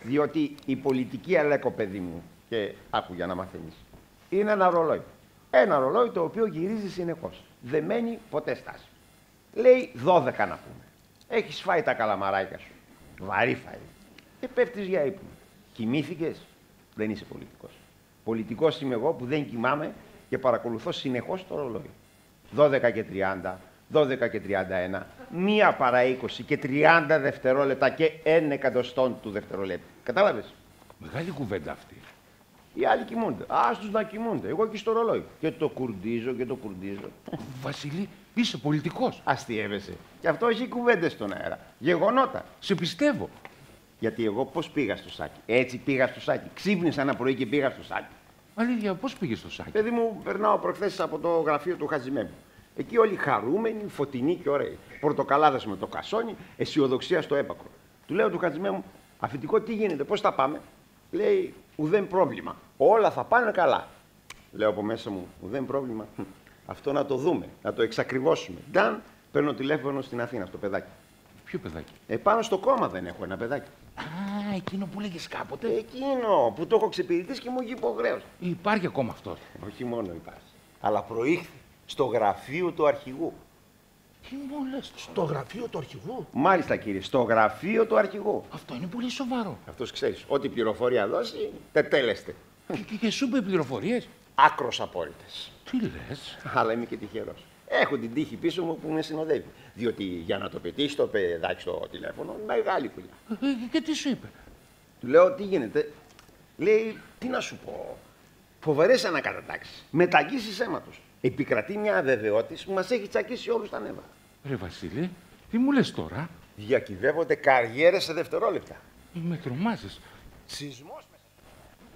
Διότι η πολιτική, Αλέκο, παιδί μου, και άκου για να μαθαίνεις, είναι ένα ρολόι. Ένα ρολόι το οποίο γυρίζει συνεχώς. Δεν μένει ποτέ στάση. Λέει 12 να πούμε. Έχεις φάει τα καλαμαράκια σου. Βαρύ φάει. Και πέφτεις για ύπνο. Κοιμήθηκες. Δεν είσαι πολιτικός. Πολιτικός είμαι εγώ που δεν κοιμάμαι και παρακολουθώ συνεχώς το ρολόι. 12 και 30, 12 και 31, 1 παρά 20 και 30 δευτερόλεπτα και 1 εκατοστόν του δευτερολέπτου. Κατάλαβες? Μεγάλη κουβέντα αυτή. Οι άλλοι κοιμούνται. Άστους να κοιμούνται. Εγώ εκεί στο ρολόι. Και το κουρντίζω και το κουρντίζω. Βασίλη, είσαι πολιτικός. Αστείευεσαι. Και αυτό έχει κουβέντες στον αέρα. Γεγονότα. Σε πιστεύω. Γιατί εγώ πώς πήγα στο σάκι? Έτσι πήγα στο σάκι. Ξύπνησα ένα πρωί και πήγα στο σάκι. Αλήθεια, πώς πήγες στο σάκι? Παιδί μου, περνάω προχθές από το γραφείο του Χατζημέμου. Εκεί όλοι χαρούμενοι, φωτεινοί και ωραίοι. Πορτοκαλάδες με το κασόνι, αισιοδοξία στο έπακρο. Του λέω του Χατζημέμου, αφεντικό, τι γίνεται, πώς θα πάμε? Λέει, ουδέν πρόβλημα. Όλα θα πάνε καλά. Λέω από μέσα μου, ουδέν πρόβλημα. Αυτό να το δούμε, να το εξακριβώσουμε. Νταν, παίρνω τηλέφωνο στην Αθήνα, στο παιδάκι. Ποιο παιδάκι? Επάνω στο κόμμα δεν έχω ένα παιδάκι. Α, εκείνο που λέγες κάποτε. Εκείνο που το έχω ξεπηρετήσει και μου έχει υποχρέωση. Υπάρχει ακόμα αυτό. Όχι μόνο υπάρχει, αλλά προήχθη στο γραφείο του αρχηγού. Τι μου λες? Στο γραφείο του αρχηγού. Μάλιστα, κύριε, στο γραφείο του αρχηγού. Αυτό είναι πολύ σοβαρό. Αυτός ξέρεις, ό,τι πληροφορία δώσει, τετέλεστε. Και σου είπε πληροφορίες. Άκρος απόλυτες. Τι λες? Αλλά είμαι και τυχερός. Έχω την τύχη πίσω μου που με συνοδεύει. Διότι για να το πετύχει το παιδάκι στο τηλέφωνο, μεγάλη δουλειά. Και τι σου είπε? Του λέω, τι γίνεται? Λέει, τι να σου πω. Φοβερές ανακατατάξεις. Μεταγγίσεις αίματος. Επικρατεί μια αβεβαιότητα που μας έχει τσακίσει όλους τα νεύρα. Ρε Βασίλη, τι μου λες τώρα? Διακυβεύονται καριέρες σε δευτερόλεπτα. Με τρομάζεις. Σεισμός μέσα.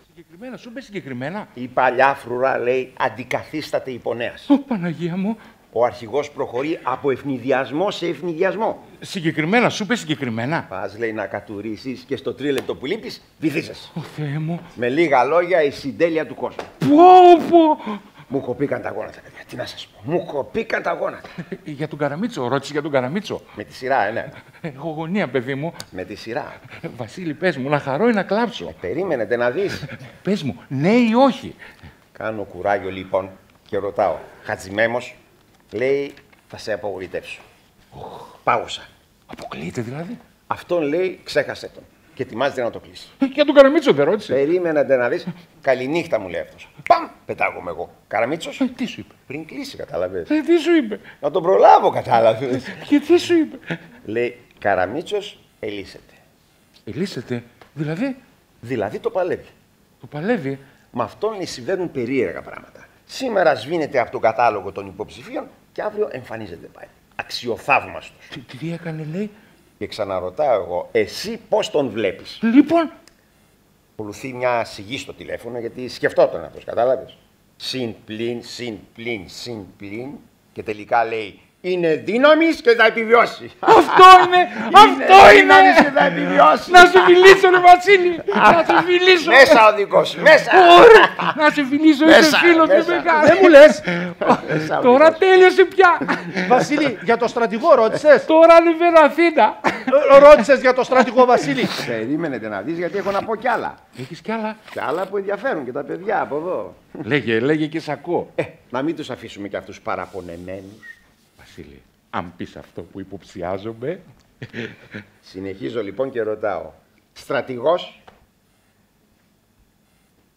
Συγκεκριμένα, σου είπε συγκεκριμένα. Η παλιά φρουρά, λέει, αντικαθίσταται υπονέας. Ω, Παναγία μου. Ο αρχηγός προχωρεί από ευνηδιασμό σε ευνηδιασμό. Συγκεκριμένα, σου είπε συγκεκριμένα. Πας, λέει, να κατουρίσεις και στο τρίλεπτο που λείπεις, βυθίζεσαι. Ω Θεέ μου. Με λίγα λόγια, η συντέλεια του κόσμου. Πω, πω. Μου κοπήκαν τα γόνατα, παιδιά. Τι να σας πω. Μου κοπήκαν τα γόνατα. Για τον Καραμίτσο, ρώτησε για τον Καραμίτσο. Με τη σειρά, ναι. Έχω γωνία, παιδί μου. Με τη σειρά. Βασίλη, πες μου, να χαρώ ή να κλάψω. Περίμενετε να δεις. Πες μου, ναι ή όχι. Κάνω κουράγιο λοιπόν και ρωτάω. Χατζημέμος λέει θα σε απογοητεύσω. Πάγωσα. Αποκλείεται δηλαδή. Αυτόν λέει ξέχασε τον. Και ετοιμάζεται να το κλείσει. Για τον Καραμίτσο δεν ρώτησε. Περίμενετε να δεις. Καληνύχτα μου λέει αυτός. Παμ! Πετάγομαι εγώ. Καραμίτσος. Τι σου είπε. Πριν κλείσει, κατάλαβες. Τι σου είπε. Να τον προλάβω, κατάλαβες. Και τι σου είπε. Λέει Καραμίτσος ελύσεται. Ελύσεται. Δηλαδή, Δηλαδή το παλεύει. το παλεύει. Με αυτόν λέει συμβαίνουν περίεργα πράγματα. Σήμερα σβήνεται από τον κατάλογο των υποψηφίων και αύριο εμφανίζεται πάλι. Αξιοθαύμαστος. Τι έκανε, λέει. Και ξαναρωτάω εγώ, εσύ πώς τον βλέπεις. Λοιπόν, Ακολουθεί μια σιγή στο τηλέφωνο γιατί σκεφτόταν αυτός, κατάλαβες. Συν, πλην, συν, πλην, συν, πλην και τελικά λέει είναι δύναμης και θα επιβιώσει. αυτό είναι. Αυτό είναι. Δύναμης και θα επιβιώσει. Να σε φιλήσω, ρε Βασίλη. Να σε φιλήσω. Μέσα ο δικός σου, μέσα. Ωραία. Να σε φιλήσω, είσαι Μέσα, φίλος και μέσα. μεγάλο. Δεν μου λες. Τώρα τέλειωσε πια. Βασίλη, για το στρατηγό ρώτησες. Τώρα ανεβαίνω Αθήνα. Ρώτησες για το στρατηγό Βασίλη. Περίμενετε να δεις γιατί έχω να πω κι άλλα. Έχεις κι άλλα. Κι άλλα που ενδιαφέρουν και τα παιδιά από εδώ. Λέγε και σ' ακούω. Να μην τους αφήσουμε κι αυτούς παραπονεμένους. Βασίλη, αν πεις αυτό που υποψιάζομαι. Συνεχίζω λοιπόν και ρωτάω. Στρατηγός.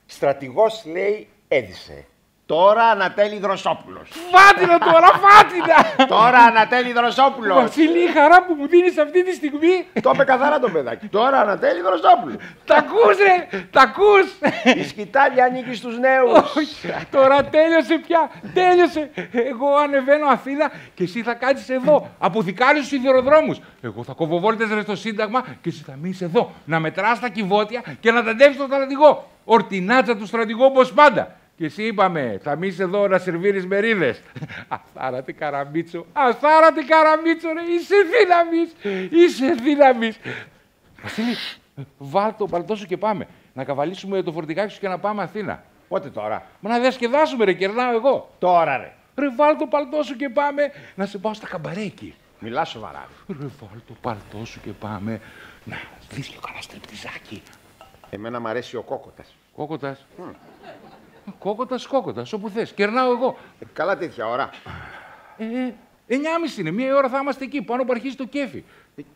Στρατηγός λέει έδισε. Τώρα Ανατέλη Δροσόπουλος. Φάτινα τώρα, φάτινα! Τώρα Ανατέλη Δροσόπουλος. Βασίλη, η χαρά που μου δίνεις αυτή τη στιγμή. Το είπε καθαρά το παιδάκι. Τώρα Ανατέλη Δροσόπουλος. Τα ακούς, ρε! Τα ακούς! Η σκητάλη ανήκει στους νέους. Όχι, τώρα τέλειωσε πια. Τέλειωσε. Εγώ ανεβαίνω Αθήνα και εσύ θα κάτσεις εδώ. Αποθηκάρεις στους σιδηροδρόμους. Εγώ θα κόβω βόλτες ρε στο Σύνταγμα και εσύ θα μείνεις εδώ. Να μετράς τα κυβότια και να ταντεύεις τον στρατηγό. Ορτινάτσα του στρατηγού όπως πάντα. Και εσύ είπαμε, θα μείνεις εδώ να σερβίρεις μερίδες. Αθάρατη Καραμίτσο, αθάρατη Καραμίτσο, ρε, είσαι δύναμης, είσαι δύναμης. Βασίλη, βάλ το παλτό σου και πάμε. Να καβαλήσουμε το φορτηγάκι σου και να πάμε Αθήνα. Πότε τώρα. Μα να διασκεδάσουμε, ρε, κερνάω εγώ. Τώρα ρε. Ρε, βάλ το παλτό σου και πάμε να σε πάω στα καμπαρέ εκεί. Μιλά σοβαρά. Ρε, βάλ το παλτό σου και πάμε να δεις και κανένα στριπτιζάκι. Εμένα μ' αρέσει ο κόκοτας. Κόκοτας. Κόκοτας, όπου θες. Κερνάω εγώ. Καλά τέτοια ώρα. 9.30 είναι, μία ώρα θα είμαστε εκεί, πάνω που αρχίζει το κέφι.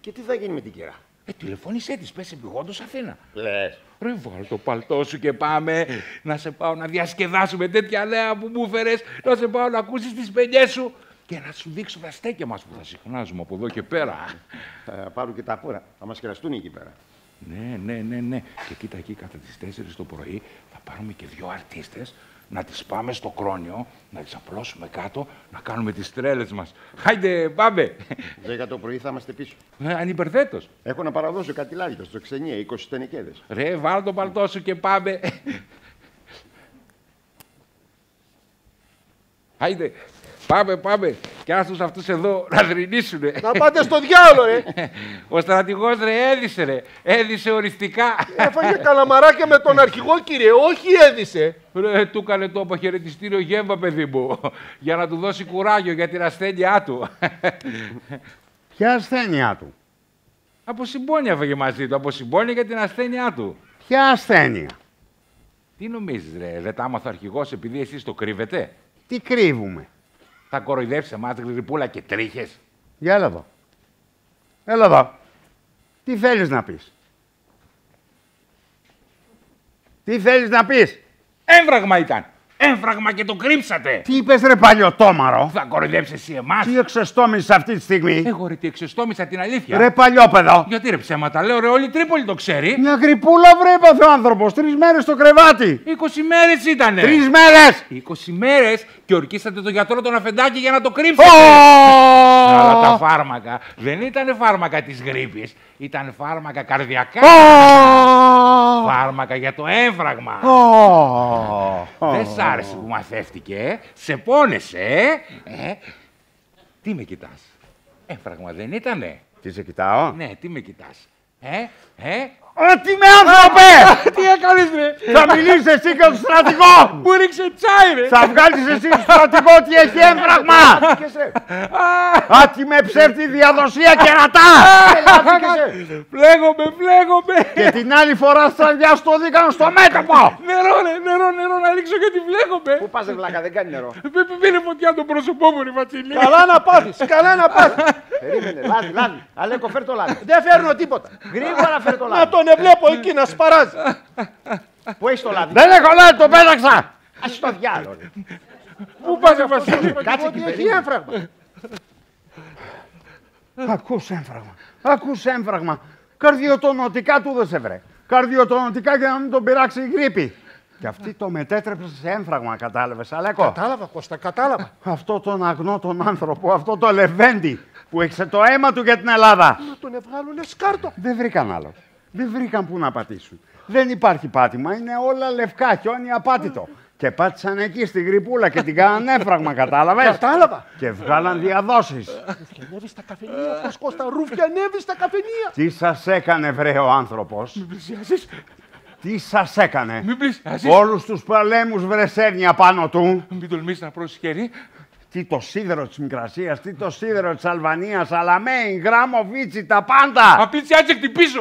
Και τι θα γίνει με την κυρά. Τηλεφώνησέ της, πες επειγόντως Αθήνα. Λες. Ρε, βάλ το παλτό σου και πάμε να σε πάω να διασκεδάσουμε τέτοια νέα που μου έφερες, να σε πάω να ακούσεις τις πενιές σου και να σου δείξω τα στέκια μας που θα συχνάζουμε από εδώ και πέρα. Θα πάρουν και τα πουρα. Θα μας κεραστούν εκεί πέρα. Ναι. Και κοίτα εκεί κατά τις 4 το πρωί θα πάρουμε και 2 αρτίστες να τις πάμε στο Κρόνιο, να τις απλώσουμε κάτω, να κάνουμε τις τρέλες μας. Χάιντε, πάμε! 10 το πρωί θα είμαστε πίσω. Ανυπερθέτως. Έχω να παραδώσω κάτι λάδι στο ξενία, 20 τενεκέδες. Ρε, βάλ το παλτό σου και πάμε. Χάιντε, πάμε. Κι άστος αυτούς εδώ να δρυνήσουνε. Να πάτε στο διάολο, ρε. Ο στρατηγός, ρε. Έδισε οριστικά. Έφαγε καλαμαράκια με τον αρχηγό, κύριε. Όχι έδισε. Ρε, του έκανε το αποχαιρετιστήριο γέμμα, παιδί μου, για να του δώσει κουράγιο για την ασθένειά του. Ποια ασθένειά του. Από συμπόνια έφαγε μαζί του, από συμπόνια για την ασθένειά του. Ποια ασθένεια. Τι νομίζεις, ρε, δεν τα άμαθα ο αρχηγός επειδή εσείς το κρύβετε. Τι κρύβουμε. Θα κοροϊδεύσει εμάς γλυκούλα και τρίχες. Για έλα εδώ. Έλα εδώ. Τι θέλεις να πεις. Τι θέλεις να πεις. Έμφραγμα ήταν. Έμφραγμα και το κρύψατε. Τι είπες ρε παλιωτόμαρο. Θα κοροϊδέψεις εσύ εμάς. Τι εξεστόμησες αυτή τη στιγμή. Εγώ ρε τι εξεστόμησα την αλήθεια. Ρε παλιόπαιδο. Γιατί ρε ψέματα λέω ρε όλη η Τρίπολη το ξέρει. Μια γρυπούλα βρε έπαθε ο άνθρωπος. 3 μέρες στο κρεβάτι. 20 μέρες ήτανε. 3 μέρες. 20 μέρες και ορκίσατε τον γιατρό τον αφεντάκι για να το κρύψετε. Αλλά τα φάρμακα δεν ήταν φάρμακα της γρίπης. Ήταν φάρμακα καρδιακά. Φάρμακα για το έμφραγμα. Δεν σ' άρεσε που μαθεύτηκε, σε πόνεσε, Τι με κοιτάς, έμφραγμα δεν ήτανε. Τι σε κοιτάω. Ναι, τι με κοιτάς, Ότι με άνθρωπε! Τι έκανες ρε. Θα μιλήσεις εσύ και τον στρατηγό! Μου ρίξε τσάι, ρε! Θα βγάλεις εσύ τον στρατηγό ότι έχει έμφραγμα! Άτι με ψεύτη διαδοσία και ρατά! Φλέγομαι! Και την άλλη φορά στραβιά στο δίκανο στο μέτωπο! Νερό, να ρίξω γιατί φλέγομαι! Πού πας, βλάκα, δεν κάνει νερό. Πήρε φωτιά το πρόσωπό μου, ρε Βασίλη! Καλά να πάθεις, καλά να πάθεις. Περίμενε, λάδι. Αλέκο, φέρ το λάδι. Δεν φέρνω τίποτα. Γρήγορα φέρ το Να λάδι. τον εβλέπω εκεί να σπαράζει. Πού έχει το λάδι. Δεν έχω λάδι, το πέταξα! Ας το διάλογο. Πού πας, ρε Βασίλη! Κάτσε Ότι εκεί, έχει περίμενε. έμφραγμα. Ακούς έμφραγμα. Καρδιοτονωτικά του δεν σε βρε. Καρδιοτονωτικά για να μην τον πειράξει η γρίπη. Και αυτή το μετέτρεψε σε έμφραγμα, κατάλαβες, Αλέκο. Κατάλαβα, Κώστα, κατάλαβα. Αυτό τον αγνό τον άνθρωπο, αυτό το Λεβέντη που έξε το αίμα του για την Ελλάδα. Να τον βγάλουνε σκάρτο. Δεν βρήκαν άλλο. Δεν βρήκαν που να πατήσουν. Δεν υπάρχει πάτημα, είναι όλα λευκά, χιόνι απάτητο. Και πάτησαν εκεί στην γρυπούλα και την κάναν έμφραγμα, κατάλαβες. Κατάλαβα. Και βγάλαν διαδόσεις. Ρουφιανεύει στα καφενεία, πως Κώστα, ρουφιανεύει στα καφενεία. Τι σας έκανε, βρε, ο άνθρωπος. Μην πλησιάσεις, Τι σας έκανε. μην πλησιάσεις. Όλους τους πολέμους βρεσέρνια πάνω του. Μην τολμήσεις να πρώσεις χέρι. Τι το σίδερο της Μικρασίας, τι το σίδερο της Αλβανίας, Αλαμέιν, Γράμμο, Βίτσι, τα πάντα. Απίτσι, άτσε χτυπήσω,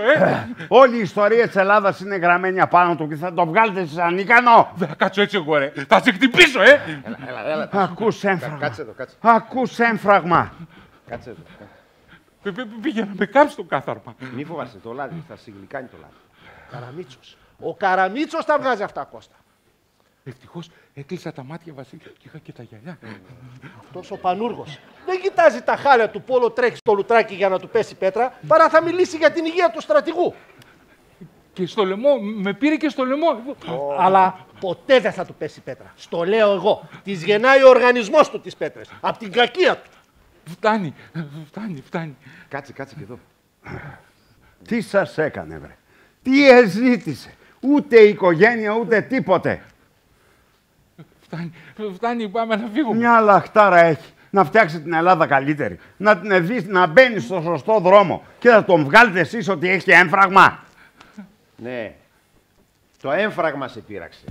Όλη η ιστορία της Ελλάδας είναι γραμμένη απάνω του και θα το βγάλετε εσείς ανίκανο. Δεν θα κάτσω έτσι εγώ, ρε. Θα σε χτυπήσω, Έλα. Ακούς έμφραγμα. Κάτσε εδώ, κάτσε. Ακούς έμφραγμα. Κάτσε εδώ. Πήγε να με κάψει το κάθαρμα. Μη φοβάσαι, το λάδι, θα σε γλυκάνει το λάδι. Καραμίτσος. Ο Καραμίτσος τα βγάζει αυτά, Κώστα. Ευτυχώς έκλεισα τα μάτια, Βασίλη, και είχα και τα γυαλιά. Αυτός ο Πανούργος δεν κοιτάζει τα χάλια του πόλο τρέχει στο λουτράκι για να του πέσει πέτρα, παρά θα μιλήσει για την υγεία του στρατηγού. Και στο λαιμό, με πήρε και στο λαιμό. Αλλά ποτέ δεν θα του πέσει πέτρα. Στο λέω εγώ. Της γεννάει ο οργανισμός του τις πέτρες. Απ' την κακία του. Φτάνει. Κάτσε και εδώ. Τι σας έκανε, βρε. Τι εζήτησε. Ούτε οικογένεια, ούτε τίποτε. Φτάνει, πάμε να φύγουμε. Μια λαχτάρα έχει. Να φτιάξει την Ελλάδα καλύτερη. Να την δεις να μπαίνει στο σωστό δρόμο. Και να τον βγάλετε εσείς ότι έχει έμφραγμα. Ναι. Το έμφραγμα σε πείραξε.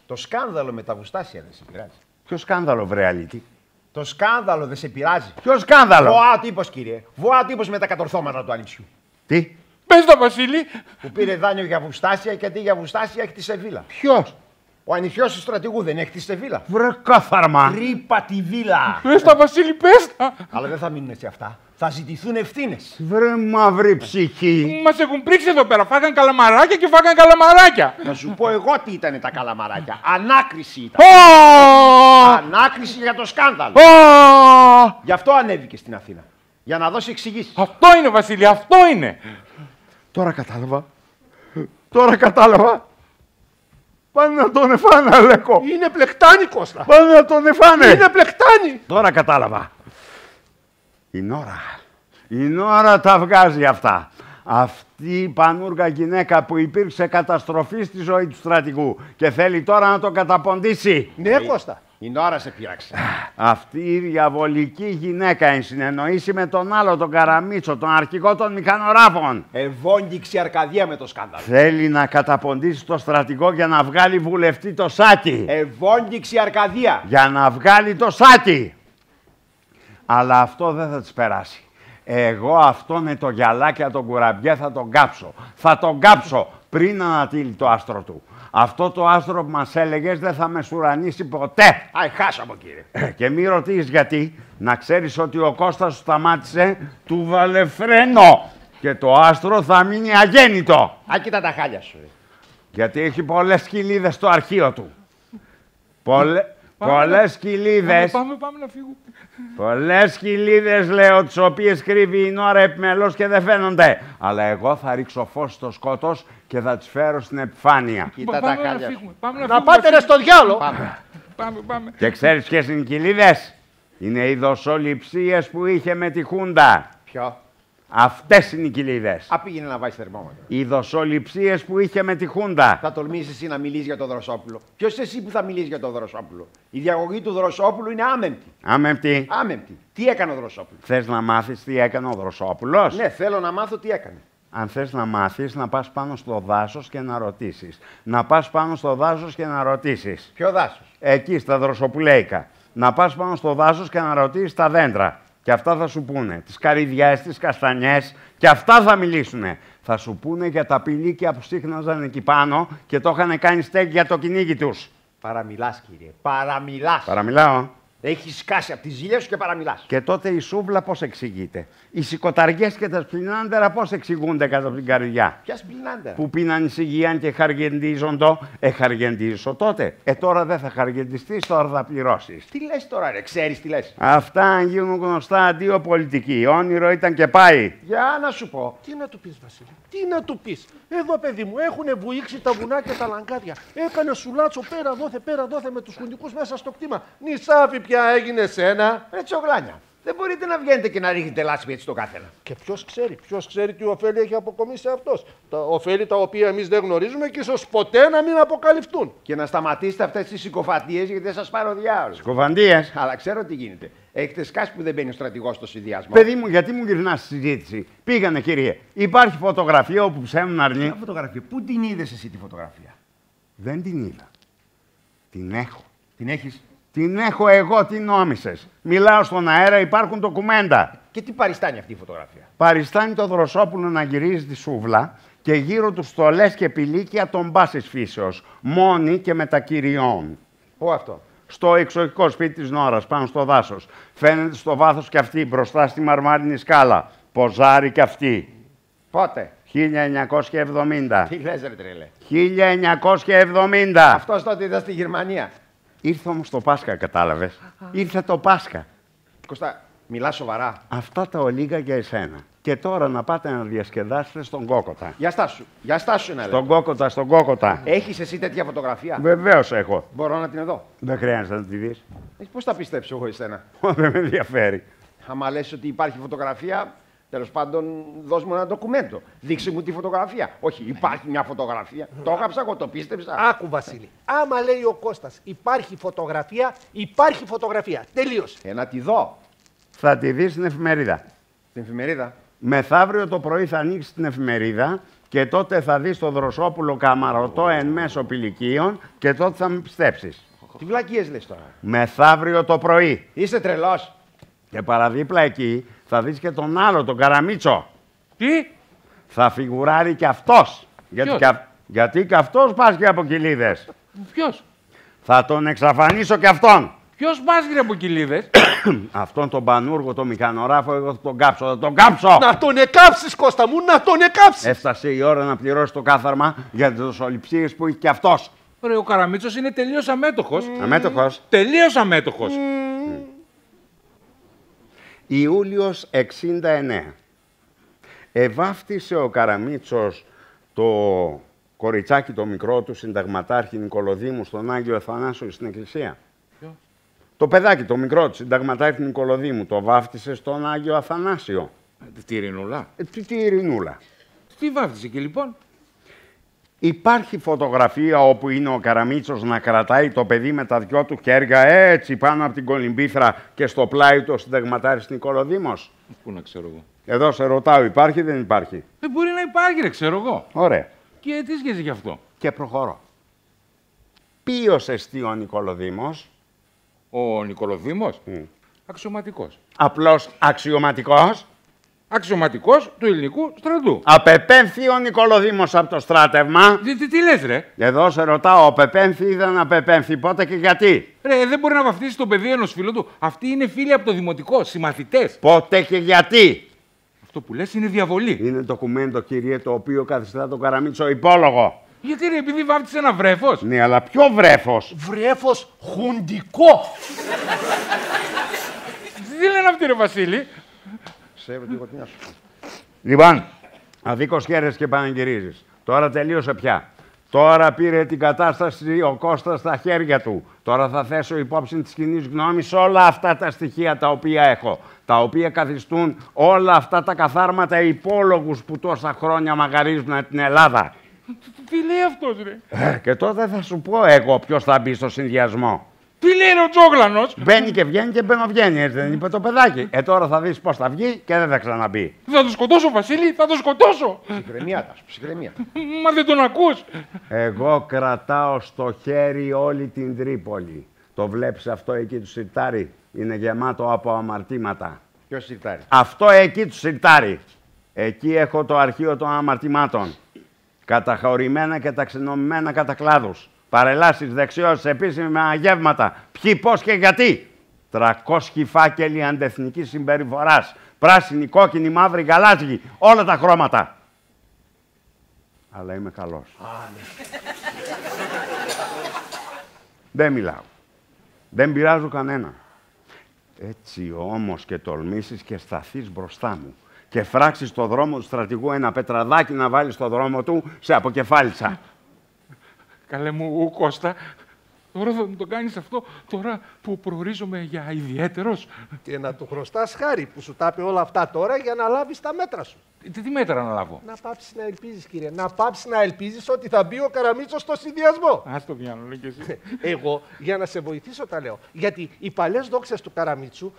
Το σκάνδαλο με τα βουστάσια δεν σε πειράζει. Ποιο σκάνδαλο, βρε αλήτη. Το σκάνδαλο δεν σε πειράζει. Ποιο σκάνδαλο. Βοά τύπος, κύριε. Βοά τύπος με τα κατορθώματα του ανιψιού. Τι. Πες το, Βασίλη. Που πήρε δάνειο για βουστάσια και αντί για βουστάσια έχει τη Σεβίλα. Ποιο. Ο ανιψιός του στρατηγού δεν έχει τη Σεβίλα. Βρε κάθαρμα. Τρύπα τη βίλα. Πες τα, Βασίλη, πες τα. Αλλά δεν θα μείνουν έτσι αυτά. Θα ζητηθούν ευθύνες. Βρε μαύρη ψυχή. Μας έχουν πρίξει εδώ πέρα. Φάγαν καλαμαράκια και φάγαν καλαμαράκια. Να σου πω εγώ τι ήταν τα καλαμαράκια. Ανάκριση ήταν. Ανάκριση για το σκάνδαλο. Γι' αυτό ανέβηκε στην Αθήνα. Για να δώσει εξηγήσεις. Αυτό είναι, Βασίλη, αυτό είναι. Τώρα κατάλαβα. Πάνε να τον εφάνε, Αλέκο. Είναι πλεκτάνη, Κώστα. Πάνε να τον εφάνε. Είναι πλεκτάνη. Τώρα κατάλαβα. Η Νόρα τα βγάζει αυτά. Αυτή η πανούργα γυναίκα που υπήρξε καταστροφή στη ζωή του στρατηγού και θέλει τώρα να το καταποντήσει. Ναι, Κώστα. Η Νόρα σε πείραξε. Αυτή η διαβολική γυναίκα εν συνεννοήσει με τον άλλο, τον Καραμίτσο, τον αρχηγό των μηχανογράφων. Ευόγγιξε η Αρκαδία με το σκάνδαλο. Θέλει να καταποντήσει το στρατηγό για να βγάλει βουλευτή το Σάκη. Ευόγγιξε η Αρκαδία. Για να βγάλει το Σάκη. Αλλά αυτό δεν θα της περάσει. Εγώ αυτό με το γυαλάκια τον κουραμπιέ θα τον κάψω. Θα τον κάψω πριν ανατείλει το άστρο του. Αυτό το άστρο που μας έλεγες δεν θα με σουρανίσει ποτέ. Αι, χάσαμε, κύριε. Και μη ρωτήσεις γιατί. Να ξέρεις ότι ο Κώστας σου σταμάτησε, του βάλε φρένο. Και το άστρο θα μείνει αγέννητο. Α, κοίτα τα χάλια σου. Γιατί έχει πολλές κοιλίδες στο αρχείο του. Πολλές κοιλίδες. Πάμε να φύγουμε. Πολλές κοιλίδες, λέω, τις οποίες κρύβει η Νόρα επιμελώς και δεν φαίνονται. Αλλά εγώ θα ρίξω φως στο σκότος και θα τις φέρω στην επιφάνεια. Κοίτα τα Πάμε να χάλια σου. φύγουμε. Πάμε Να πάτε ρε Βασίλη. στο διάλο. Πάμε. Και ξέρεις ποιες είναι οι κοιλίδες? Είναι οι δοσοληψίες που είχε με τη Χούντα. Ποιο? Αυτές είναι οι κοιλίδες. Α, πήγαινε να βάζει θερμόμετρο. Οι δοσοληψίες που είχε με τη Χούντα. Θα τολμήσει εσύ να μιλήσει για τον Δροσόπουλο. Ποιο εσύ που θα μιλήσει για τον Δροσόπουλο? Η διαγωγή του Δροσόπουλου είναι άμεμπτη. Άμεμπτη. Άμεμπτη. Τι έκανε ο Δροσόπουλο? Θες να μάθεις τι έκανε ο Δροσόπουλος? Ναι, θέλω να μάθω τι έκανε. Αν θες να μάθεις, να πας πάνω στο δάσος και να ρωτήσεις. Να πας πάνω στο δάσος και να ρωτήσεις. Ποιο δάσος? Εκεί, στα δροσοπουλέικα. Να πας πάνω στο δάσος και να ρωτήσεις τα δέντρα. Και αυτά θα σου πούνε. Τις καρυδιές, τις καστανιές, και αυτά θα μιλήσουνε. Θα σου πούνε για τα πηλίκια που σύχναζαν εκεί πάνω και το είχαν κάνει στέκι για το κυνήγι τους. Παραμιλάς, κύριε. Παραμιλάς. Παραμιλάω. Έχεις σκάσει από τη ζήλια σου και παραμιλάς. Και τότε η σούβλα πώς εξηγείται. Οι σικοταριές και τα σπινάντερα πώς εξηγούνται κάτω από την καρδιά. Ποια σπινάντερα? Που πίναν εισηγείαν και χαργεντίζοντο. Χαργεντίζω τότε. Τώρα δεν θα χαργεντιστείς, τώρα θα πληρώσεις. Τι λες τώρα, ρε, ξέρεις τι λες? Αυτά αν γίνουν γνωστά αντίο πολιτική. Όνειρο ήταν και πάει. Για να σου πω. Τι να του πεις, Βασίλη, τι να του πεις. Εδώ, παιδί μου, έχουν βουήξει τα βουνά και τα λαγκάδια. Έκανε σουλάτσο πέρα δόθε με τους χουντικούς μέσα στο κτήμα. Νησάφι πια έγινε σένα. Ρε τσογλάνια. Δεν μπορείτε να βγαίνετε και να ρίχνετε λάσπη έτσι στο κάθενα. Και ποιος ξέρει τι ωφέλη έχει αποκομίσει αυτός. Τα ωφέλη τα οποία εμείς δεν γνωρίζουμε και ίσως ποτέ να μην αποκαλυφθούν. Και να σταματήσετε αυτές τις συκοφαντίες γιατί δεν σας πάρει ο διάολος. Συκοφαντίες. Αλλά ξέρω τι γίνεται. Έχετε σκάσει που δεν μπαίνει ο στρατηγός στο συνδυασμό. Παιδί μου, γιατί μου γυρνάς στη συζήτηση. Πήγανε, κύριε. Υπάρχει φωτογραφία όπου ψέμουν αρνεί. Ποια φωτογραφία? Πού την είδες εσύ τη φωτογραφία? Δεν την είδα. Την έχω. Την έχεις? Την έχω εγώ, τι νόμισες. Μιλάω στον αέρα, υπάρχουν ντοκουμέντα. Και τι παριστάνει αυτή η φωτογραφία? Παριστάνει το Δροσόπουλο να γυρίζει τη σούβλα και γύρω του στολές και πηλίκια των πάσης φύσεως. Μόνοι και μετακυριών. Πού αυτό? Στο εξοχικό σπίτι της Νόρας, πάνω στο δάσος. Φαίνεται στο βάθος κι αυτή, μπροστά στη μαρμάρινη σκάλα. Ποζάρι κι αυτή. Πότε? 1970. Τι λες, ρε τρελέ? 1970. Αυτός τότε ήταν στη Γερμανία. Ήρθε όμως το Πάσχα, κατάλαβες. Ήρθε το Πάσχα. Κώστα, μιλάς σοβαρά? Αυτά τα ολίγα για εσένα. Και τώρα να πάτε να διασκεδάσετε στον Κόκοτα. Για στάσου ένα λεπτό. Στον Κόκοτα. Έχεις εσύ τέτοια φωτογραφία? Βεβαίως έχω. Μπορώ να την δω? Δεν χρειάζεται να τη δεις. Πώς θα πιστέψω εγώ εσένα? Δεν με ενδιαφέρει. Άμα λες ότι υπάρχει φωτογραφία, τέλος πάντων δώσ' μου ένα ντοκουμέντο. Δείξε μου τη φωτογραφία. Όχι, υπάρχει μια φωτογραφία. Το έγραψα, εγώ το πίστεψα. Άκου, Βασίλη. Άμα λέει ο Κώστας υπάρχει φωτογραφία, υπάρχει φωτογραφία. Τελείωσε. Να τη δω. Θα τη δεις στην εφημερίδα. Την εφημερίδα. Μεθαύριο το πρωί θα ανοίξει την εφημερίδα και τότε θα δεις το Δροσόπουλο καμαρωτό εν μέσω πηλικίων και τότε θα με πιστέψεις. Τι βλακίες λες τώρα? Μεθαύριο το πρωί. Είσαι τρελός? Και παραδίπλα εκεί θα δεις και τον άλλο, τον Καραμίτσο. Τι? Θα φιγουράρει κι αυτός. Γιατί κι αυτός πας και από κοιλίδες. Ποιος? Θα τον εξαφανίσω κι αυτόν. Ποιος πας από κοιλίδες? Αυτόν τον πανούργο, τον μηχανογράφο, εγώ θα τον κάψω, θα τον κάψω! Να τον εκάψεις, Κώστα μου, να τον εκάψεις! Έφτασε η ώρα να πληρώσει το κάθαρμα για τις δοσοληψίες που έχει κι αυτός. Ρε, ο Καραμίτσος είναι τελείως αμέτωχος. Αμέτωχος. Τελείως αμέτωχος. Ιούλιος 69. Εβάφτισε ο Καραμίτσος το κοριτσάκι το μικρό του συνταγματάρχη Νικολοδήμου στον Άγιο Αθανάσιο στην εκκλησία. Ποιο? Το παιδάκι το μικρό του συνταγματάρχη Νικολοδήμου το βάφτισε στον Άγιο Αθανάσιο. Τη Ειρηνούλα. Τι Ειρηνούλα. Τι βάφτισε και λοιπόν? Υπάρχει φωτογραφία όπου είναι ο Καραμίτσος να κρατάει το παιδί με τα δυο του χέρια έτσι πάνω από την κολυμπήθρα και στο πλάι του ο συνταγματάρχης Νικολοδήμος. Πού να ξέρω εγώ. Εδώ σε ρωτάω, υπάρχει ή δεν υπάρχει? Δεν μπορεί να υπάρχει, ρε, ξέρω εγώ. Ωραία. Και τι σχέση γι' αυτό? Και προχωρώ. Ποιος εστί ο Νικολοδήμος? Ο Νικολοδήμος. Αξιωματικός. Απλώς αξιωματικός. Αξιωματικός του ελληνικού στρατού. Απεπέμφθη ο Νικολοδήμος από το στράτευμα. Τι λες, ρε? Εδώ σε ρωτάω, απεπέμφθη ή δεν απεπέμφθη, πότε και γιατί? Ρε, δεν μπορεί να βαφτίσει το παιδί ενός φίλου του. Αυτοί είναι φίλοι από το δημοτικό, συμμαθητές. Πότε και γιατί? Αυτό που λες είναι διαβολή. Είναι ντοκουμέντο, κύριε, το οποίο καθιστά τον Καραμίτσο υπόλογο. Γιατί, ρε, επειδή βάφτισε ένα βρέφος? Ναι, αλλά ποιο βρέφος? Βρέφος χουντικό. Τι λένε αυτοί, ρε, Βασίλη? Ξέρω τι εγώ τι να σου πω. Λοιπόν, αδίκως χαίρεσαι και πανηγυρίζεις. Τώρα τελείωσε πια. Τώρα πήρε την κατάσταση ο Κώστας στα χέρια του. Τώρα θα θέσω υπόψη της κοινής γνώμης όλα αυτά τα στοιχεία τα οποία έχω. Τα οποία καθιστούν όλα αυτά τα καθάρματα υπόλογους που τόσα χρόνια μαγαρίζουν την Ελλάδα. Τι λέει αυτός, ρε? Και τότε θα σου πω εγώ ποιος θα μπει στο συνδυασμό. Τι λέει ο Τζόγλανος? Μπαίνει και βγαίνει και μπαινοβγαίνει, έτσι δεν είπε το παιδάκι. Τώρα θα δεις πώς θα βγει και δεν θα ξαναμπεί. Θα το σκοτώσω, Βασίλη, θα το σκοτώσω. Ψυχραιμία, Τάσο, ψυχραιμία. Μα δεν τον ακούς? Εγώ κρατάω στο χέρι όλη την Τρίπολη. Το βλέπεις αυτό εκεί του σιρτάρι? Είναι γεμάτο από αμαρτήματα. Ποιο σιρτάρι? Αυτό εκεί του σιρτάρι. Εκεί έχω το αρχείο των αμαρτημάτων. Καταχωρημένα και ταξινομημένα κατά κλάδους. Παρελάσεις, δεξιώσεις, επίσημα γεύματα. Ποιοι, πώς και γιατί. 300 φάκελοι αντεθνικής συμπεριφοράς. Πράσινη, κόκκινη, μαύρη, γαλάζιοι. Όλα τα χρώματα. Αλλά είμαι καλός. Δεν μιλάω. Δεν πειράζω κανένα. Έτσι όμως και τολμήσεις και σταθείς μπροστά μου και φράξεις στο δρόμο του στρατηγού ένα πετραδάκι να βάλεις στο δρόμο του, σε αποκεφάλισα. Καλέ μου, Κώστα, τώρα θα μου το κάνεις αυτό, τώρα που προορίζομαι για ιδιαίτερος. Και να του χρωστάς χάρη που σου τα είπε όλα αυτά τώρα για να λάβεις τα μέτρα σου. Τι μέτρα να λάβω? Να πάψεις να ελπίζεις, κύριε. Να πάψεις να ελπίζεις ότι θα μπει ο Καραμίτσος στο συνδυασμό. Ας το διάλογο κι εσύ. Εγώ για να σε βοηθήσω τα λέω. Γιατί οι παλιές δόξες του Καραμίτσου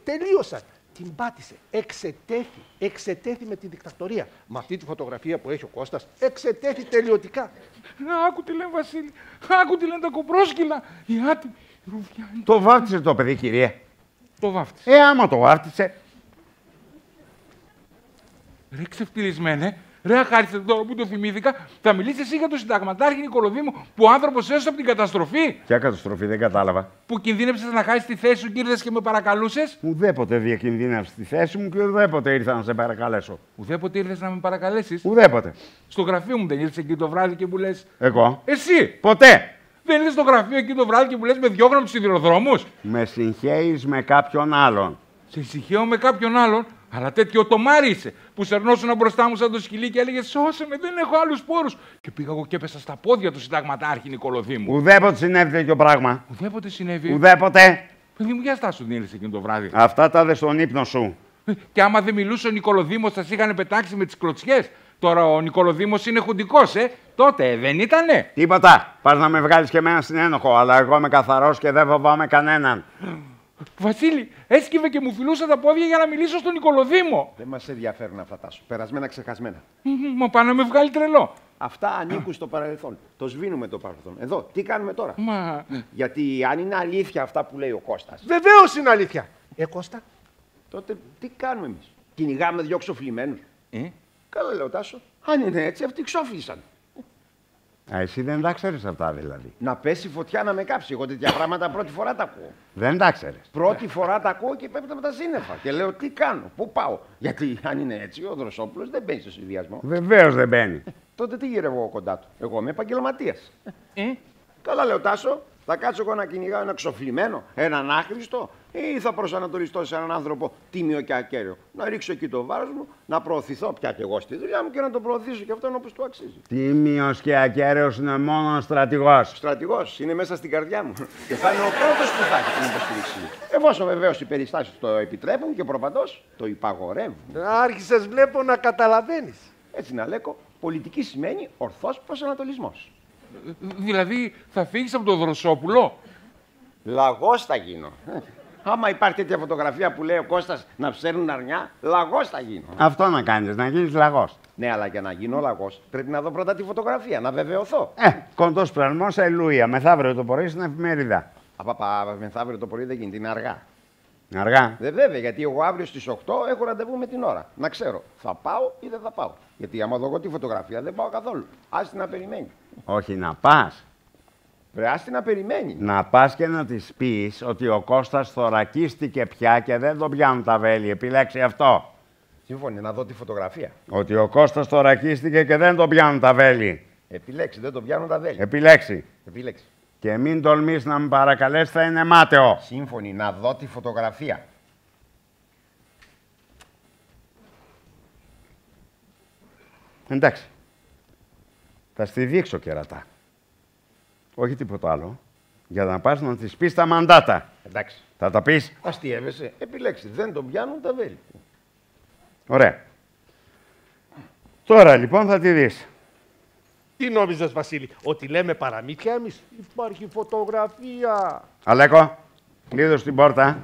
τελείωσαν. Την πάτησε. Εξετέθη με τη δικτατορία. Με αυτή τη φωτογραφία που έχει ο Κώστας, εξετέθη τελειωτικά. Άκου τι λένε, Βασίλη. Άκου τι λένε τα κοπρόσκυλα. Οι άτιμοι, οι ρουφιάνοι. Το βάφτισε το παιδί, κύριε. Το βάφτισε. Άμα το βάφτισε. Ρε ξεφτυλισμένε. Ρε αχάριστε τώρα που το θυμήθηκα, θα μιλήσει εσύ για τον συνταγματάρχη Νικολοδήμο που ο άνθρωπος έσωσε από την καταστροφή. Ποια καταστροφή, δεν κατάλαβα. Που κινδύνεψες να χάσεις τη θέση σου και ήρθες και με παρακαλούσες. Ουδέποτε διακινδύνευσε τη θέση μου και ουδέποτε ήρθα να σε παρακαλέσω. Ουδέποτε ήρθες να με παρακαλέσεις. Ουδέποτε. Στο γραφείο μου δεν ήρθες εκεί το βράδυ και μου λες. Εγώ. Εσύ! Ποτέ. Δεν ήρθες στο γραφείο εκεί το βράδυ και μου λες με διώχνω από τους σιδηροδρόμους. Με συγχαίεις με κάποιον άλλον. Σε ησυχαίω με κάποιον άλλον, αλλά τέτοιο τομάρι είσαι που σερνώσουν μπροστά μου σαν το σκυλί και έλεγε σώσε με, δεν έχω άλλους πόρους. Και πήγα εγώ και έπεσα στα πόδια του συνταγματάρχη Νικολοδήμου. Ουδέποτε συνέβη τέτοιο πράγμα. Ουδέποτε συνέβη. Ουδέποτε. Παιδί μου, για στάσου την ήρθε εκείνο το βράδυ. Αυτά τα δε στον ύπνο σου. Και άμα δεν μιλούσε ο Νικολοδήμος, θα σ' είχαν πετάξει με τις κλωτσιές. Τώρα ο Νικολοδήμος είναι χουντικός, τότε δεν ήτανε. Τίποτα. Πας να με βγάλεις και εμένα στην ένοχο, αλλά εγώ είμαι καθαρός και δεν φοβάμαι κανέναν. Βασίλη, έσκυβε και μου φιλούσε τα πόδια για να μιλήσω στον Νικολοδήμο. Δεν μας ενδιαφέρουν αυτά τα σου. Περασμένα, ξεχασμένα. Μα πάνε να με βγάλει τρελό. Αυτά ανήκουν στο παρελθόν. Το σβήνουμε το παρελθόν. Εδώ, τι κάνουμε τώρα. Μα... Γιατί αν είναι αλήθεια αυτά που λέει ο Κώστας, Βεβαίως είναι αλήθεια. Κώστα. τότε τι κάνουμε εμείς. Κυνηγάμε δυο ξοφλημένους. Καλά λέω, Τάσο. Αν είναι έτσι, αυτοί ξόφλησαν. Εσύ δεν τα ξέρεις αυτά δηλαδή. Να πέσει φωτιά να με κάψει. Εγώ τέτοια πράγματα πρώτη φορά τα ακούω. Δεν τα ξέρεις. Πρώτη φορά τα ακούω και πέφτω με τα σύννεφα. Και λέω τι κάνω, πού πάω. Γιατί αν είναι έτσι, ο Δροσόπουλος δεν μπαίνει στο συνδυασμό. Βεβαίως δεν μπαίνει. Τότε τι γυρεύω εγώ κοντά του. Εγώ είμαι επαγγελματίας. Καλά λέω, Τάσο. Θα κάτσω εγώ να κυνηγάω ένα ξοφλημένο, έναν άχρηστο, ή θα προσανατολιστώ σε έναν άνθρωπο τίμιο και ακέραιο. Να ρίξω εκεί το βάρος μου, να προωθηθώ πια κι εγώ στη δουλειά μου και να τον προωθήσω και αυτόν όπως του αξίζει. Τίμιος και ακέραιος είναι μόνο ο στρατηγός. Ο στρατηγός είναι μέσα στην καρδιά μου και θα είναι ο πρώτος που θα έχει την υποστήριξή μου. Εφόσον βεβαίως οι περιστάσεις το επιτρέπουν και προπαντός το υπαγορεύουν. Άρχισες βλέπω να καταλαβαίνεις. Έτσι να λέγω, πολιτική σημαίνει ορθός προσανατολισμός. Δηλαδή θα φύγεις από τον Δροσόπουλο. Λαγός θα γίνω. Άμα υπάρχει τέτοια φωτογραφία που λέει ο Κώστας να ψέρνουν αρνιά, λαγός θα γίνω. Αυτό να κάνεις, να γίνεις λαγός. Ναι, αλλά για να γίνω λαγός πρέπει να δω πρώτα τη φωτογραφία, να βεβαιωθώ. Κοντός πραγμός, ελούια. Μεθαύριο το πρωί στην εφημερίδα. Απαπα, μεθαύριο το πρωί δεν γίνεται, είναι αργά. Αργά. Βέβαια, γιατί εγώ αύριο στις 8 έχω ραντεβού με την ώρα. Να ξέρω, θα πάω ή δεν θα πάω. Γιατί άμα δω εγώ τη φωτογραφία δεν πάω καθόλου. Άστη να περιμένει. Όχι να πας. Βρε, άστη να περιμένει. Να πας και να της πεις ότι ο Κώστας θωρακίστηκε πια και δεν τον πιάνουν τα βέλη. Επιλέξει αυτό. Σύμφωνοι, να δω τη φωτογραφία. Ότι ο Κώστας θωρακίστηκε και δεν τον πιάνουν τα βέλη. Επιλέξει, δεν τον πιάνουν τα βέλη. Επιλέξει. Επιλέξει. Και μην τολμείς να με παρακαλέσει, θα είναι μάταιο. Σύμφωνοι, να δω τη φωτογραφία. Εντάξει. Θα στη δείξω κερατά. Όχι τίποτα άλλο. Για να πας να της πεις τα μαντάτα. Εντάξει. Θα τα πεις. Αστείευεσαι. Επιλέξει. Δεν τον πιάνουν τα βέλη. Ωραία. Τώρα λοιπόν θα τη δεις. Τι νόμιζες, Βασίλη, ότι λέμε παραμύθια εμείς? Υπάρχει φωτογραφία. Αλέκο, κλείδωσε την πόρτα.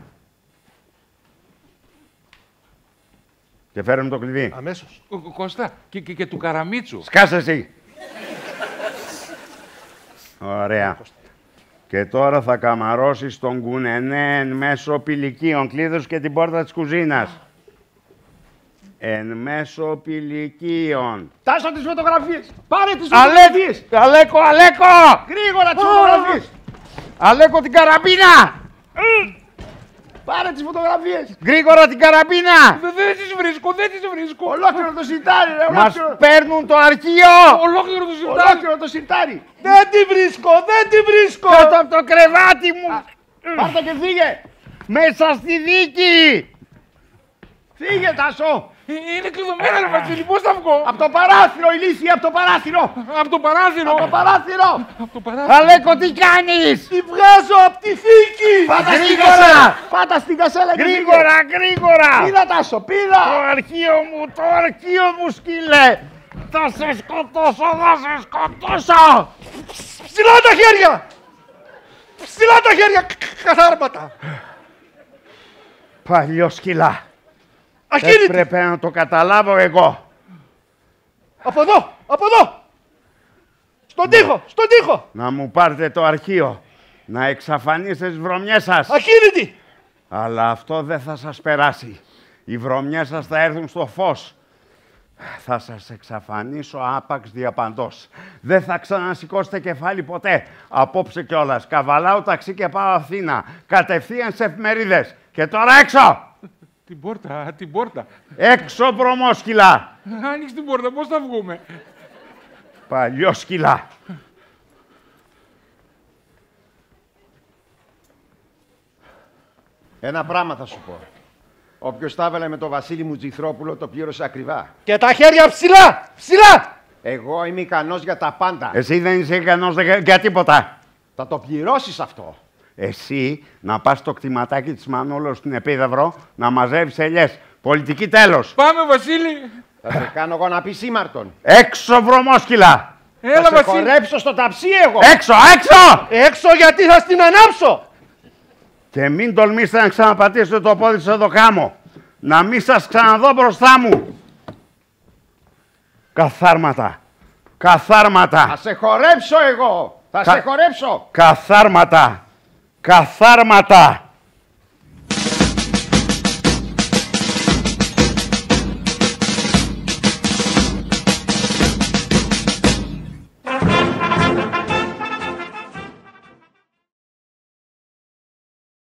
Και φέρε μου το κλειδί. Αμέσως. Κώστα, και του Καραμίτσου. Σκάσε εσύ. Ωραία. Και τώρα θα καμαρώσεις τον κουνενέ εν μέσω πηλικίων. Κλείδωσε και την πόρτα της κουζίνας. Εν μέσω πηλικίων. Τάσω τις φωτογραφίες. Πάρε τις φωτογραφίες. Αλέκο, Αλέκο! Γρήγορα τις φωτογραφίες. Αλέκο την καραμπίνα! Πάρε τις φωτογραφίες. Γρήγορα την καραμπίνα! Δεν τις βρίσκω, δεν τις βρίσκω. Ολόκληρο το σιρτάρι, ρε. Μας Ολόκληρο, παίρνουν το αρχείο! Ολόκληρο το σιρτάρι. ολόκληρο το σιρτάρι. Δεν τη βρίσκω, δεν τη βρίσκω. Κάτω από το κρεβάτι μου! Πάρτα και φύγε. Μέσα στη δίκη! Φύγε, Τάσο. Είναι κλειδωμένα, ρε Βασίλη, πώς θα βγω? Από το παράθυρο, ηλίθεια, από το παράθυρο. Από το παράθυρο. Από το παράθυρο. Από το παράθυρο. Αλέκο, τι κάνεις! Τη βγάζω από τη θήκη. Πάτα στην Γρήγορα. κασέλα. Πάτα στην κασέλα και Γρήγορα, γρήγορα! φύγε. Πήδα, Τάσο, πήδα. Το αρχείο μου, σκύλε! Θα σε σκοτώσω, θα σε σκοτώσω! Ψηλά τα χέρια. Ψηλά τα χέρια. Καθάρματα. Παλιό σκυλά. Ακίνητη. Έπρεπε να το καταλάβω εγώ. Από εδώ, από εδώ. Στον τοίχο, στον τοίχο. Να μου πάρετε το αρχείο. Να εξαφανίσετε τις βρωμιές σας. Ακίνητη. Αλλά αυτό δεν θα σας περάσει. Οι βρωμιές σας θα έρθουν στο φως. Θα σας εξαφανίσω άπαξ διαπαντός. Δεν θα ξανασηκώσετε κεφάλι ποτέ. Απόψε κιόλας. Καβαλάω ταξί και πάω Αθήνα. Κατευθείαν σε εφημερίδες. Και τώρα έξω! Την πόρτα, την πόρτα. Έξω, βρωμόσκυλα! Άνοιξε την πόρτα, πώς θα βγούμε? Παλιό σκυλά! Ένα πράγμα θα σου πω. Όποιος τα έβαλε με τον Βασίλη Μουτζιθρόπουλο το πλήρωσε ακριβά. Και τα χέρια ψηλά, ψηλά. Εγώ είμαι ικανός για τα πάντα. Εσύ δεν είσαι ικανός για τίποτα. Θα το πληρώσεις αυτό. Εσύ να πας στο κτηματάκι της Μανόλος στην Επίδαυρο να μαζεύεις ελιές. Πολιτική τέλος. Πάμε, Βασίλη. Θα σε κάνω εγώ να πεις ήμαρτον. Έξω, βρωμόσκυλα! Έλα, Θα σε Βασίλη. χορέψω στο ταψί εγώ. Έξω, έξω! Έξω γιατί θα στην ανάψω. Και μην τολμήσετε να ξαναπατήσετε το πόδι σας εδώ κάμω. Να μην σας ξαναδώ μπροστά μου. Καθάρματα. Καθάρματα. Θα σε χορέψω εγώ. Θα σε χορέψω. Καθάρματα. Καθάρματα.